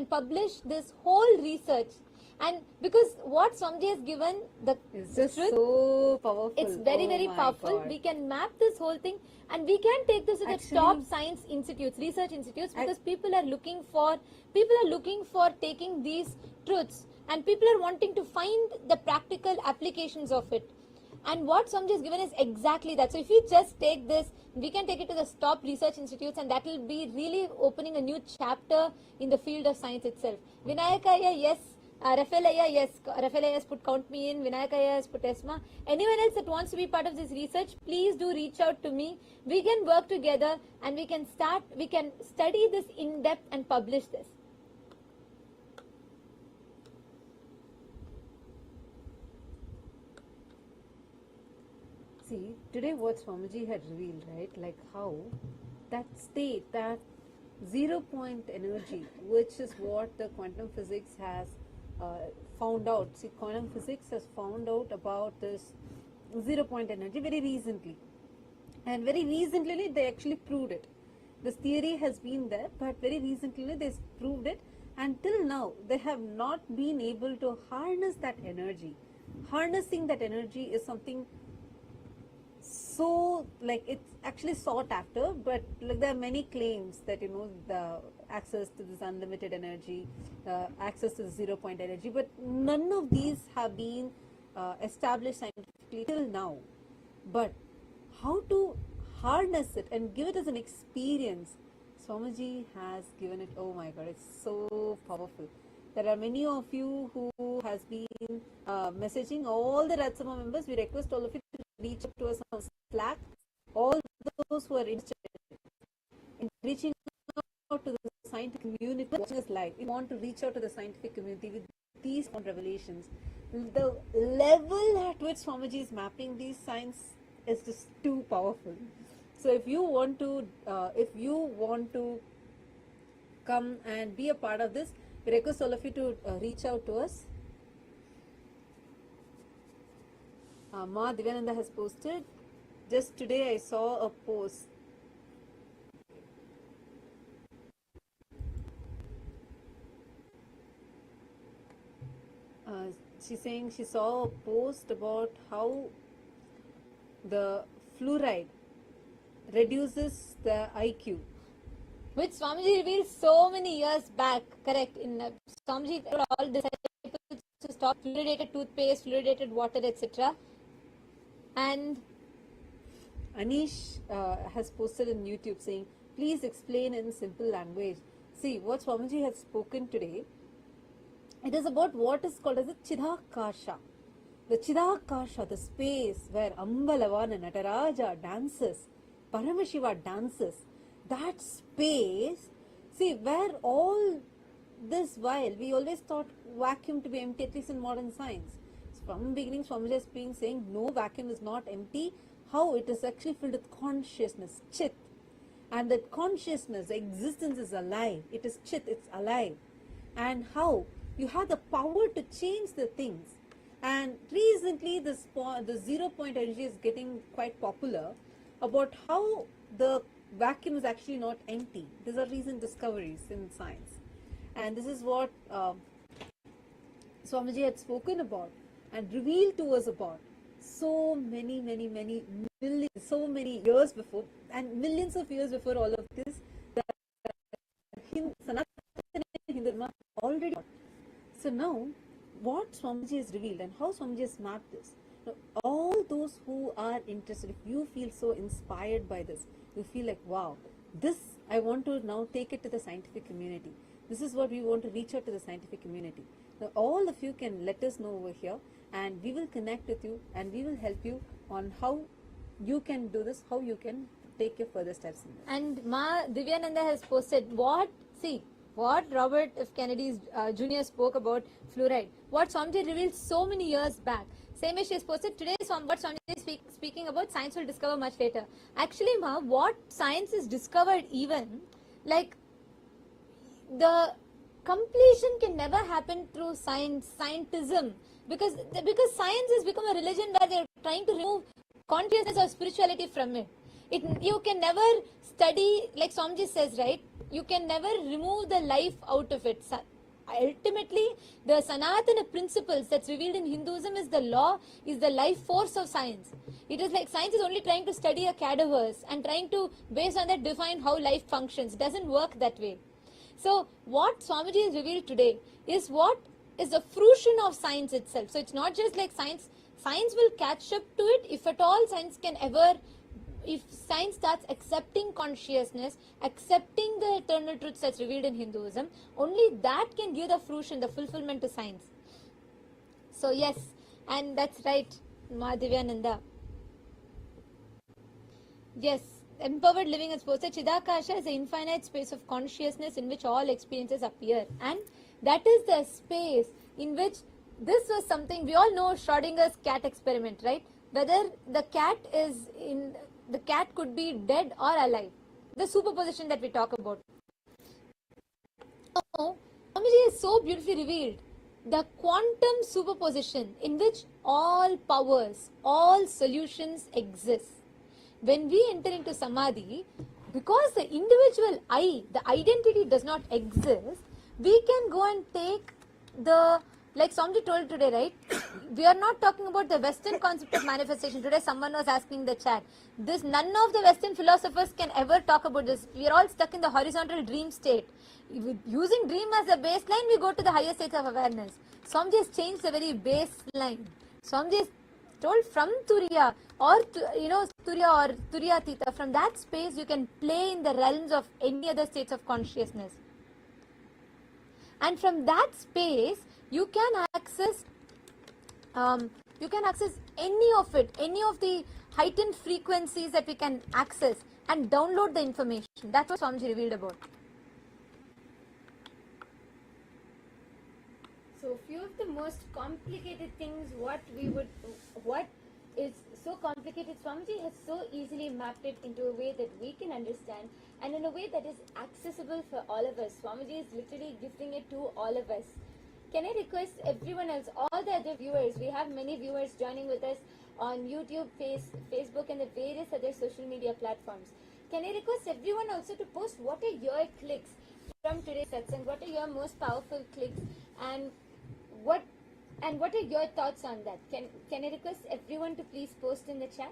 publish this whole research. And because what Swamiji has given, the just truth, so powerful. it's very, very powerful. God. We can map this whole thing, and we can take this to the top science institutes, research institutes, because people are looking for taking these truths, and people are wanting to find the practical applications of it. And what Swamiji has given is exactly that. So if we just take this, we can take it to the top research institutes, and that will be really opening a new chapter in the field of science itself. Vinayakaya, yes. Rafaelaya, yes. Rafaelaya has put count me in. Vinayakaya has put Esma. Anyone else that wants to be part of this research, please do reach out to me. We can work together, and we can study this in depth and publish this. See, today what Swamiji had revealed, right? Like how that state, that 0 point energy, which is what the quantum physics has found out. See, quantum physics has found out about this 0 point energy very recently. And very recently they actually proved it. This theory has been there, but very recently they proved it. And till now, they have not been able to harness that energy. Harnessing that energy is something so, like, it's actually sought after, but like there are many claims that, you know, the access to this unlimited energy, access to the 0 point energy, but none of these have been established scientifically till now. But how to harness it and give it as an experience, Swamiji has given it. Oh my God, it's so powerful. There are many of you who has been messaging all the Rajya Sabha members. We request all of you to reach out to us on Slack. All those who are interested in reaching out to the scientific community watching us live, we want to reach out to the scientific community with these revelations. The level at which Swamiji is mapping these science is just too powerful. So if you want to come and be a part of this, we request all of you to reach out to us. Ma Divyananda has posted. Just today I saw a post. She's saying she saw a post about how the fluoride reduces the IQ. Which Swamiji revealed so many years back, correct? In Swamiji told all disciples to stop fluoridated toothpaste, fluoridated water, etc. And Anish has posted in YouTube saying, please explain in simple language. See, what Swamiji has spoken today, it is about what is called as the Chidakasha. The Chidakasha, the space where Ambalavana, Nataraja dances, Paramashiva dances. That space, see, where all this while, we always thought vacuum to be empty, at least in modern science. So from the beginning, Swamiji has been saying, no, vacuum is not empty. How? It is actually filled with consciousness, Chit. And that consciousness, existence is alive. It is Chit, it's alive. And how? You have the power to change the things. And recently, the 0 point energy is getting quite popular about how the vacuum is actually not empty. These are recent discoveries in science. And this is what Swamiji had spoken about and revealed to us about so many millions, so many years before, and millions of years before all of this, that Sanatana Hinduism already. So now, what Swamiji has revealed and how Swamiji has mapped this, now, all those who are interested, if you feel so inspired by this, you feel like, wow, this I want to now take it to the scientific community. This is what we want to reach out to the scientific community. Now, all of you can let us know over here, and we will connect with you, and we will help you on how you can do this, how you can take your further steps in this. And Ma Divyananda has posted what? See, what Robert F. Kennedy's Jr. spoke about fluoride, what Swamiji revealed so many years back. Same as she has posted today, what Swamiji is speaking about, science will discover much later. Actually, Ma, what science is discovered even, like, the completion can never happen through scientism, because science has become a religion where they're trying to remove consciousness or spirituality from it. You can never study, like Swamiji says, right? You can never remove the life out of it. Ultimately, the Sanatana principles that's revealed in Hinduism is the law, is the life force of science. It is like science is only trying to study a cadaverse and trying to, based on that, define how life functions. It doesn't work that way. So, what Swamiji has revealed today is what is the fruition of science itself. So, it's not just like science will catch up to it if at all science can ever, if science starts accepting consciousness, accepting the eternal truths that's revealed in Hinduism, only that can give the fruition, the fulfillment to science. So yes, and that's right, NITHYANANDA. Yes, empowered living as posted, Chidakasha is the infinite space of consciousness in which all experiences appear. And that is the space in which this was something, we all know Schrodinger's cat experiment, right? Whether the cat could be dead or alive. The superposition that we talk about. So, Swamiji is so beautifully revealed the quantum superposition in which all powers, all solutions exist. When we enter into Samadhi, because the individual I, the identity does not exist, we can go and take the, like Swamiji told today, right? We are not talking about the Western concept of manifestation. Today someone was asking in the chat. None of the Western philosophers can ever talk about this. We are all stuck in the horizontal dream state. Using dream as a baseline, we go to the higher states of awareness. Swamiji has changed the very baseline. Swamiji has told from Turiya or Turiya or Turiyatita, from that space you can play in the realms of any other states of consciousness. And from that space, you can access any of it, any of the heightened frequencies that we can access and download the information. That's what Swamiji revealed about. So few of the most complicated things, what is so complicated, Swamiji has so easily mapped it into a way that we can understand and in a way that is accessible for all of us. Swamiji is literally gifting it to all of us. Can I request everyone else, all the other viewers, we have many viewers joining with us on YouTube, Facebook and the various other social media platforms. Can I request everyone also to post what are your clicks from today's satsang, what are your most powerful clicks and what are your thoughts on that? Can I request everyone to please post in the chat?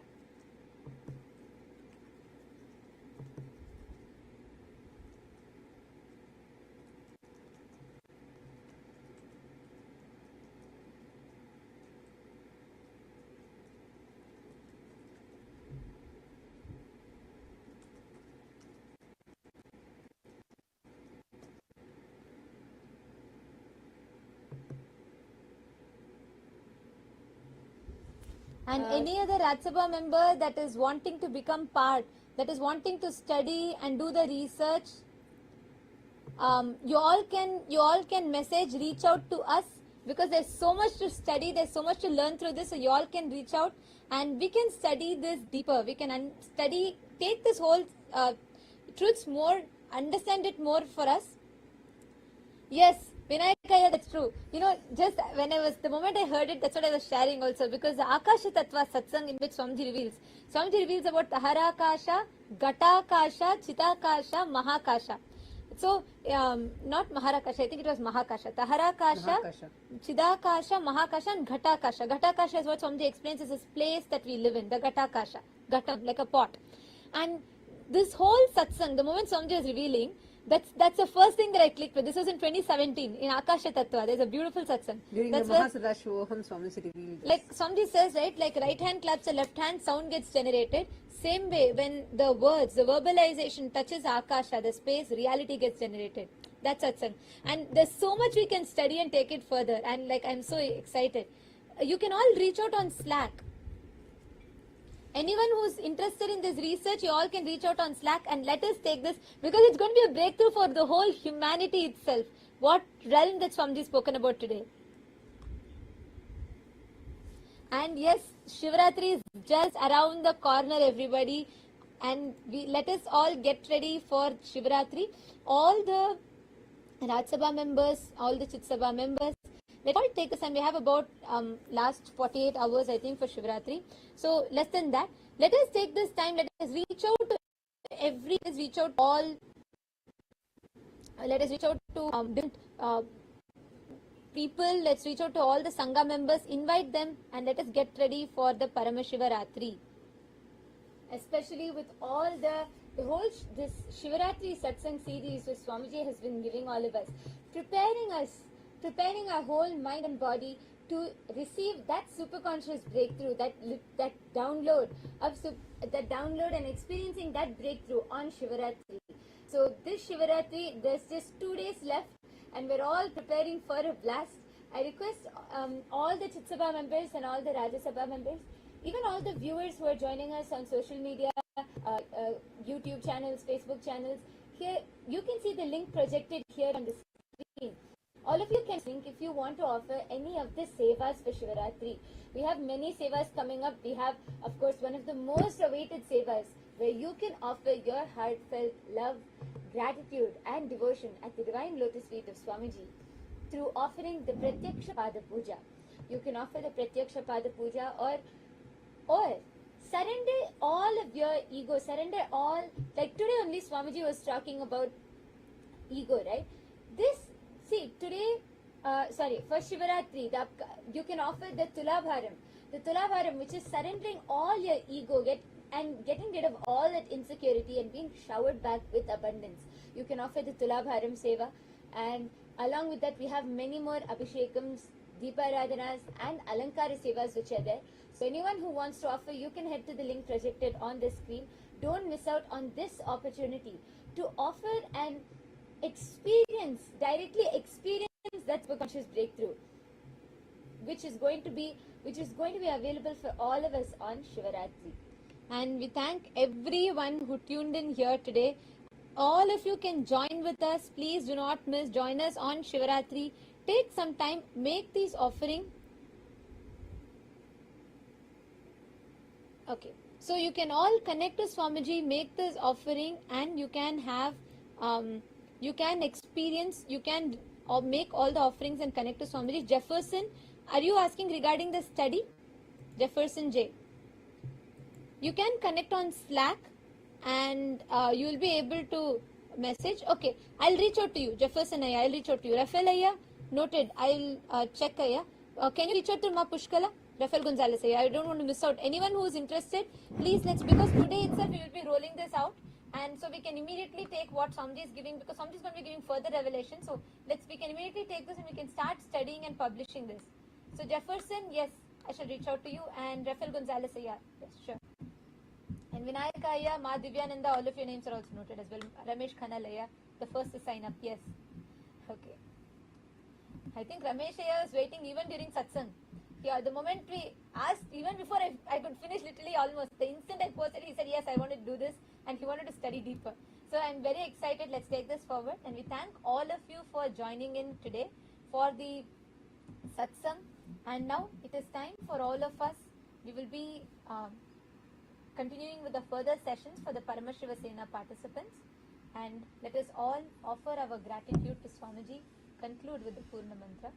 And any other Ratsabha member that is wanting to become part, that is wanting to study and do the research, you all can message, reach out to us, because there's so much to study, there's so much to learn through this, so you all can reach out and we can study this deeper. We can take this whole truths more, understand it more for us. Yes, Vinayakaya, that's true. Just when the moment I heard it, that's what I was sharing also, because the Akasha Tattva Satsang in which Swamiji reveals about Taharakasha, Gatakasha, Chitakasha, Mahakasha. So, not Maharakasha, I think it was Mahakasha. Taharakasha, Chidakasha, Mahakasha and Ghatakasha. Ghatakasha is what Swamiji explains is this place that we live in, the Ghatakasha. Ghatam, like a pot. And this whole satsang, the moment Swamiji was revealing, that's the first thing that I clicked with. This was in 2017 in Akasha Tattva. There's a beautiful satsang. During that's the Maha Paramashivaratri, Swamiji revealed this. Like Swamiji says, right, like right hand claps the left hand, sound gets generated. Same way, when the words, the verbalization touches Akasha, the space, reality gets generated. That's satsang. And there's so much we can study and take it further. And like, I'm so excited. You can all reach out on Slack. Anyone who's interested in this research, you all can reach out on Slack and let us take this, because it's going to be a breakthrough for the whole humanity itself. What realm that Swamiji spoken about today. And yes, Shivaratri is just around the corner, everybody. And let us all get ready for Shivaratri. All the Raj Sabha members, all the Chit Sabha members, let's all take this, and we have about last 48 hours, I think, for Shivaratri. So less than that. Let us take this time. Let us reach out to let us reach out to different people. Let's reach out to all the Sangha members, invite them, and let us get ready for the Paramashivaratri. Especially with all this Shivaratri Satsang series which Swamiji has been giving all of us, preparing our whole mind and body to receive that superconscious breakthrough, that download and experiencing that breakthrough on Shivaratri. So this Shivaratri, there's just 2 days left, and we're all preparing for a blast. I request all the Chit Sabha members and all the Rajya Sabha members, even all the viewers who are joining us on social media, YouTube channels, Facebook channels, here you can see the link projected here on the screen. All of you can link if you want to offer any of the Sevas for Shivaratri. We have many Sevas coming up. We have, of course, one of the most awaited Sevas, where you can offer your heartfelt love, gratitude and devotion at the Divine Lotus Feet of Swamiji through offering the Pratyaksha Pada Puja. You can offer the Pratyaksha Pada Puja, or surrender all of your ego, surrender all, like today only Swamiji was talking about ego, right? Today, for Shivaratri, you can offer the Tulabharam, which is surrendering all your ego, getting rid of all that insecurity and being showered back with abundance. You can offer the Tulabharam Seva, and along with that we have many more Abhishekams, Deeparadhanas and Alankara Sevas which are there. So anyone who wants to offer, you can head to the link projected on the screen. Don't miss out on this opportunity to offer and directly experience that subconscious breakthrough, which is going to be available for all of us on Shivaratri. And we thank everyone who tuned in here today. All of you can join with us. Please do not miss. Join us on Shivaratri. Take some time, make these offering. Okay, so you can all connect to Swamiji, make this offering, and you can have, you can make all the offerings and connect to Swamiji. Jefferson, are you asking regarding the study? Jefferson J. You can connect on Slack, and you will be able to message. Okay, I'll reach out to you. Jefferson Aya, I'll reach out to you. Rafael Aya, noted. I'll check Aya. Can you reach out to Ma Pushkala? Rafael Gonzalez Aya. I don't want to miss out. Anyone who is interested, please because today itself we will be rolling this out. And so we can immediately take what Swamiji is giving, because Swamiji is going to be giving further revelation. So we can immediately take this and we can start studying and publishing this. So Jefferson, yes, I shall reach out to you. And Rafael Gonzalez Aya, yes, sure. And Vinayaka Aya, Ma Divyananda, all of your names are also noted as well. Ramesh Khanal Aya, the first to sign up, yes. Okay. I think Ramesh Aya was waiting even during Satsang. Yeah, the moment we asked, even before I could finish literally almost, the instant I posted, he said, yes, I wanted to do this, and he wanted to study deeper. So I'm very excited. Let's take this forward. And we thank all of you for joining in today for the Satsang. And now it is time for all of us. We will be continuing with the further sessions for the Paramashiva Sena participants. And let us all offer our gratitude to Swamiji. Conclude with the Purna Mantra.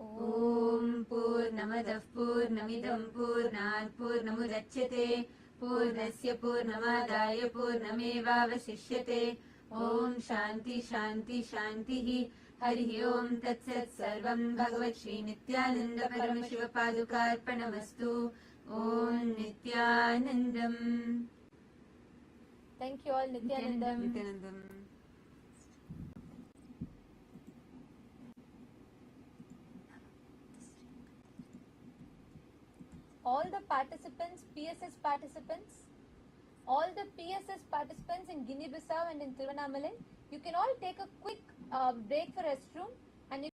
ॐ पूर्णमदः पूर्णमिदं पूर्णात् पूर्णमुदच्यते पूर्णस्य पूर्णमादाय पूर्णमेवावशिष्यते ॐ शान्ति शान्ति शान्तिः हरिः ॐ तत्सत् सर्वं भगवत्श्रीनित्यानन्द परमशिवपादुकार्पणमस्तु ॐ नित्यानन्दम्. Thank you all. Nithyanandam. All the participants, PSS participants, all the PSS participants in Guinea-Bissau and in Tiruvannamalai, you can all take a quick break for restroom, and you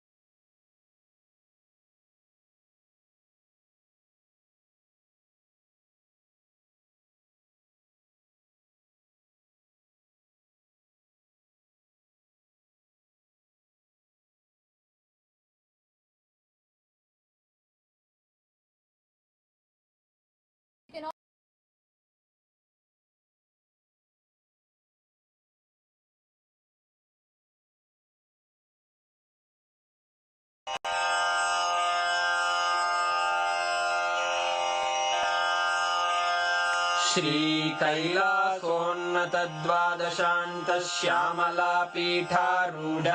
श्रीकैलासोन्नतद्वादशान्तश्यामलापीठारूढ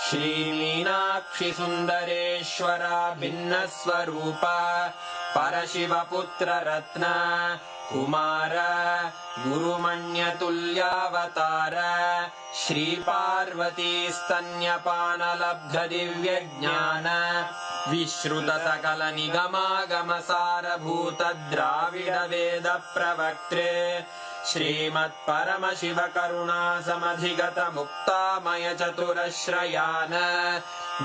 श्रीमीनाक्षिसुन्दरेश्वरा भिन्नस्वरूप परशिवपुत्ररत्न Kumar गुरुमण्यतुल्यावतार श्रीपार्वतीस्तन्यपानलब्धदिव्यज्ञान विश्रुतसकलनिगमागमसारभूत द्राविडवेदप्रवक्त्रे श्रीमत्परमशिवकरुणासमधिगतमुक्तामयचतुरश्रयान्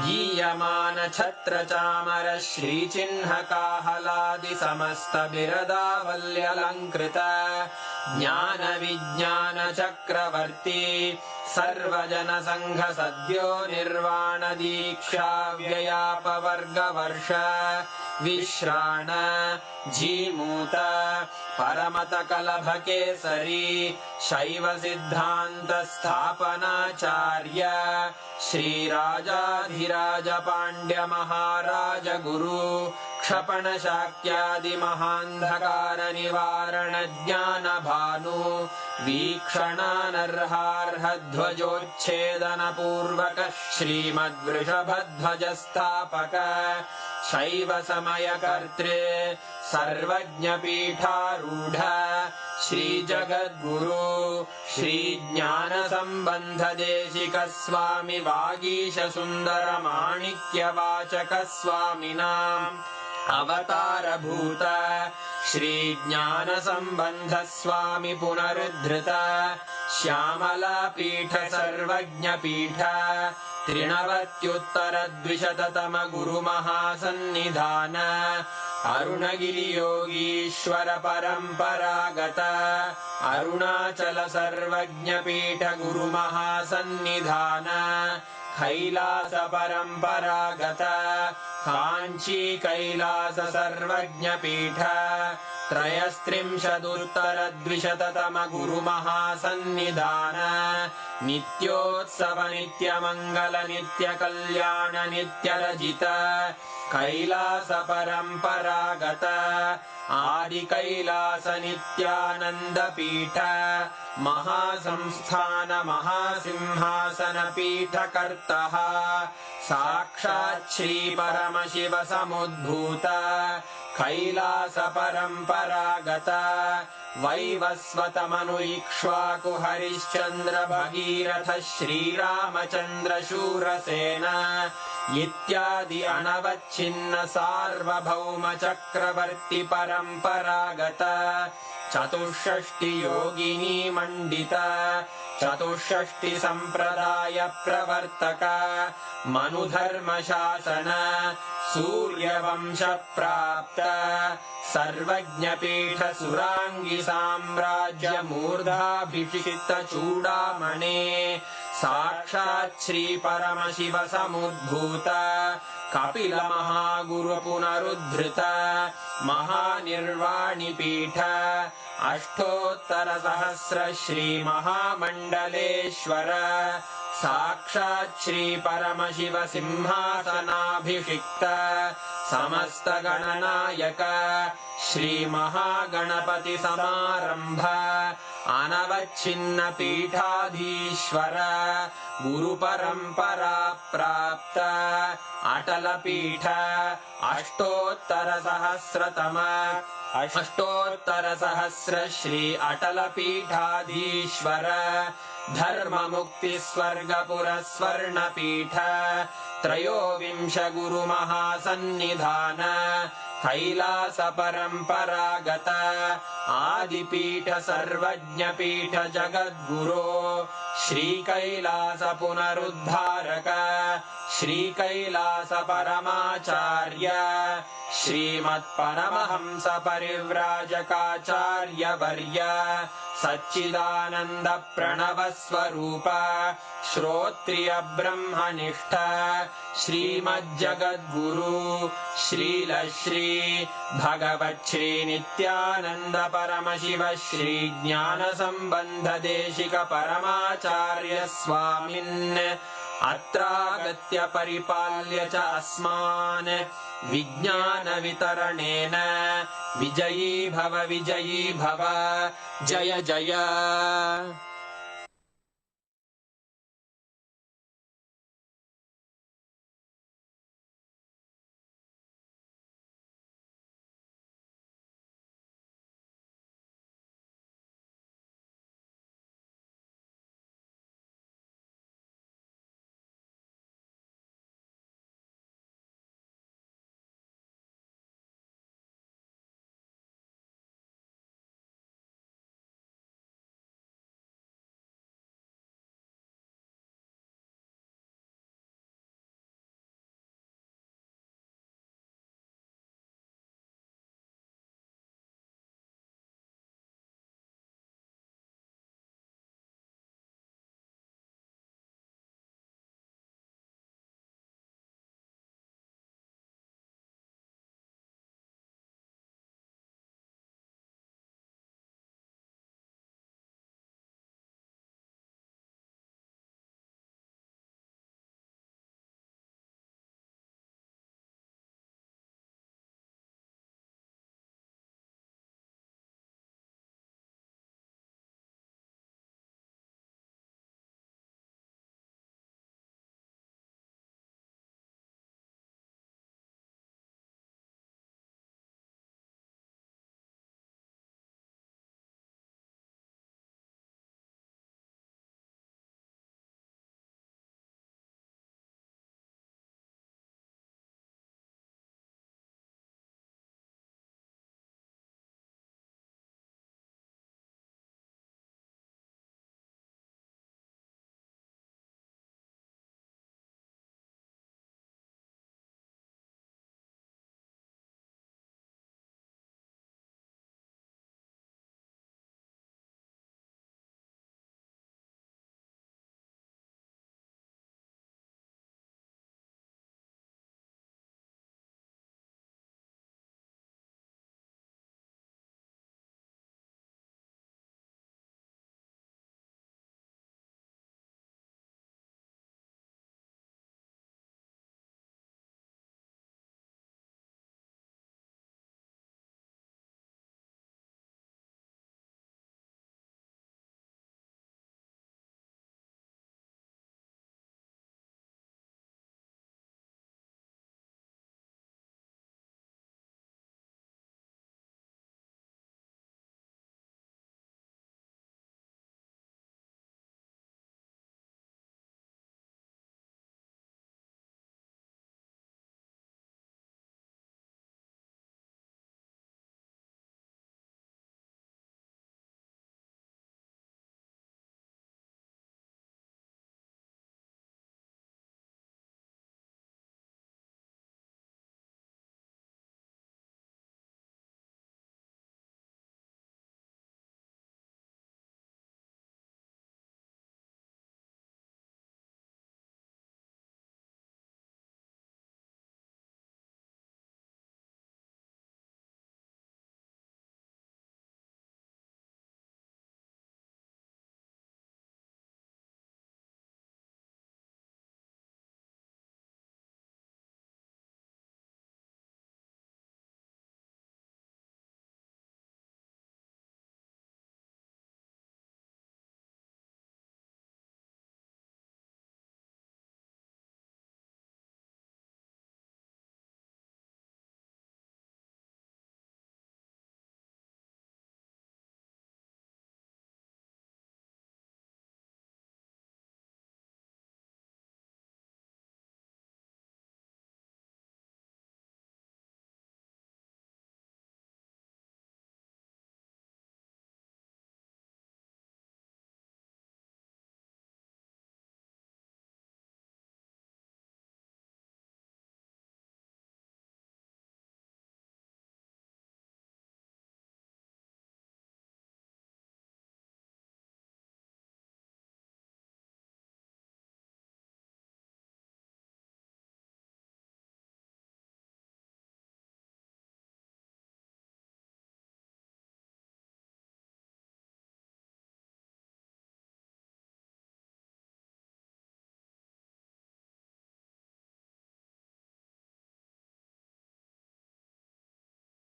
गीयमान छत्रचामर श्रीचिह्नकाहलादिसमस्तबिरदावल्यलङ्कृत ज्ञानविज्ञानचक्रवर्ती सर्वजनसङ्घसद्यो निर्वाणदीक्षाव्ययापवर्गवर्ष विश्राण Jimuta परमतकलभकेसरी शैवसिद्धान्तस्थापनाचार्य श्रीराजाधिराजपाण्ड्यमहाराज गुरु क्षपणशाक्यादिमहान्धकारनिवारणज्ञानभानु वीक्षणानर्हार्हध्वजोच्छेदनपूर्वक श्रीमद्वृषभध्वजस्थापक शैवसमयकर्त्रे सर्वज्ञपीठारूढ श्रीजगद्गुरु श्रीज्ञानसम्बन्धदेशिकस्वामि वागीशसुन्दरमाणिक्यवाचकस्वामिनाम् अवतारभूत श्रीज्ञानसम्बन्धस्वामि पुनरुद्धृत श्यामलापीठ सर्वज्ञपीठ त्रिनवत्युत्तरद्विशततम गुरुमहासन्निधान अरुणगिरियोगीश्वर परम्परागत अरुणाचल सर्वज्ञपीठ गुरुमहासन्निधान कैलास परम्परागत काञ्ची कैलास सर्वज्ञपीठ त्रयस्त्रिंशदुत्तरद्विशततम गुरुमहासन्निधान नित्योत्सव नित्यमङ्गल नित्यकल्याण नित्यरजित कैलास परम्परागत आदिकैलास नित्यानन्दपीठ महासंस्थान महासिंहासन पीठकर्तः साक्षात् श्री परमशिव समुद्भूत कैलास परम्परागत वैवस्वतमनु इक्ष्वाकु हरिश्चन्द्र भगीरथ श्रीरामचन्द्र शूरसेन इत्यादि अनवच्छिन्न सार्वभौम चक्रवर्ति परम्परागत चतुष्षष्टि योगिनी मण्डित चतुष्षष्टि सम्प्रदाय प्रवर्तक मनुधर्मशासन सूर्यवंश प्राप्त सर्वज्ञपीठ सुराङ्गी साम्राज्य मूर्धाभिषिक्त चूडामणे साक्षात् श्री परमशिव समुद्भूत कपिल महागुरु पुनरुद्धृत महानिर्वाणिपीठ अष्टोत्तर सहस्र श्री महामण्डलेश्वर साक्षात् श्री परमशिव सिंहासनाभिषिक्त समस्त गणनायक श्री महागणपति समारंभ अनवच्छिन्न पीठाधीश्वर गुरु परंपरा प्राप्त अटल पीठ अष्टोत्तर सहस्र श्री अटल पीठाधीश्वर धर्म मुक्ति स्वर्गपुर स्वर्ण पीठ त्रयोविंश गुरु महासन्निधान कैलास परम्परागत आदिपीठ सर्वज्ञपीठ जगद्गुरो श्री कैलास पुनरुद्धारक श्री कैलास परमाचार्य श्रीमत्परमहंस परिव्राजकाचार्य वर्य सच्चिदानंद प्रणव स्वरूप श्रोत्रिय ब्रह्मनिष्ठ श्रीमज्जगद्गुरु श्रील श्री भगवत् श्री नित्यानंद परमशिव श्री ज्ञान संबंध देशिक परमाचार्य स्वामिन् अत्रागत्य परिपाल्य च अस्मान् विज्ञानवितरणेन विजयी भव जय जय।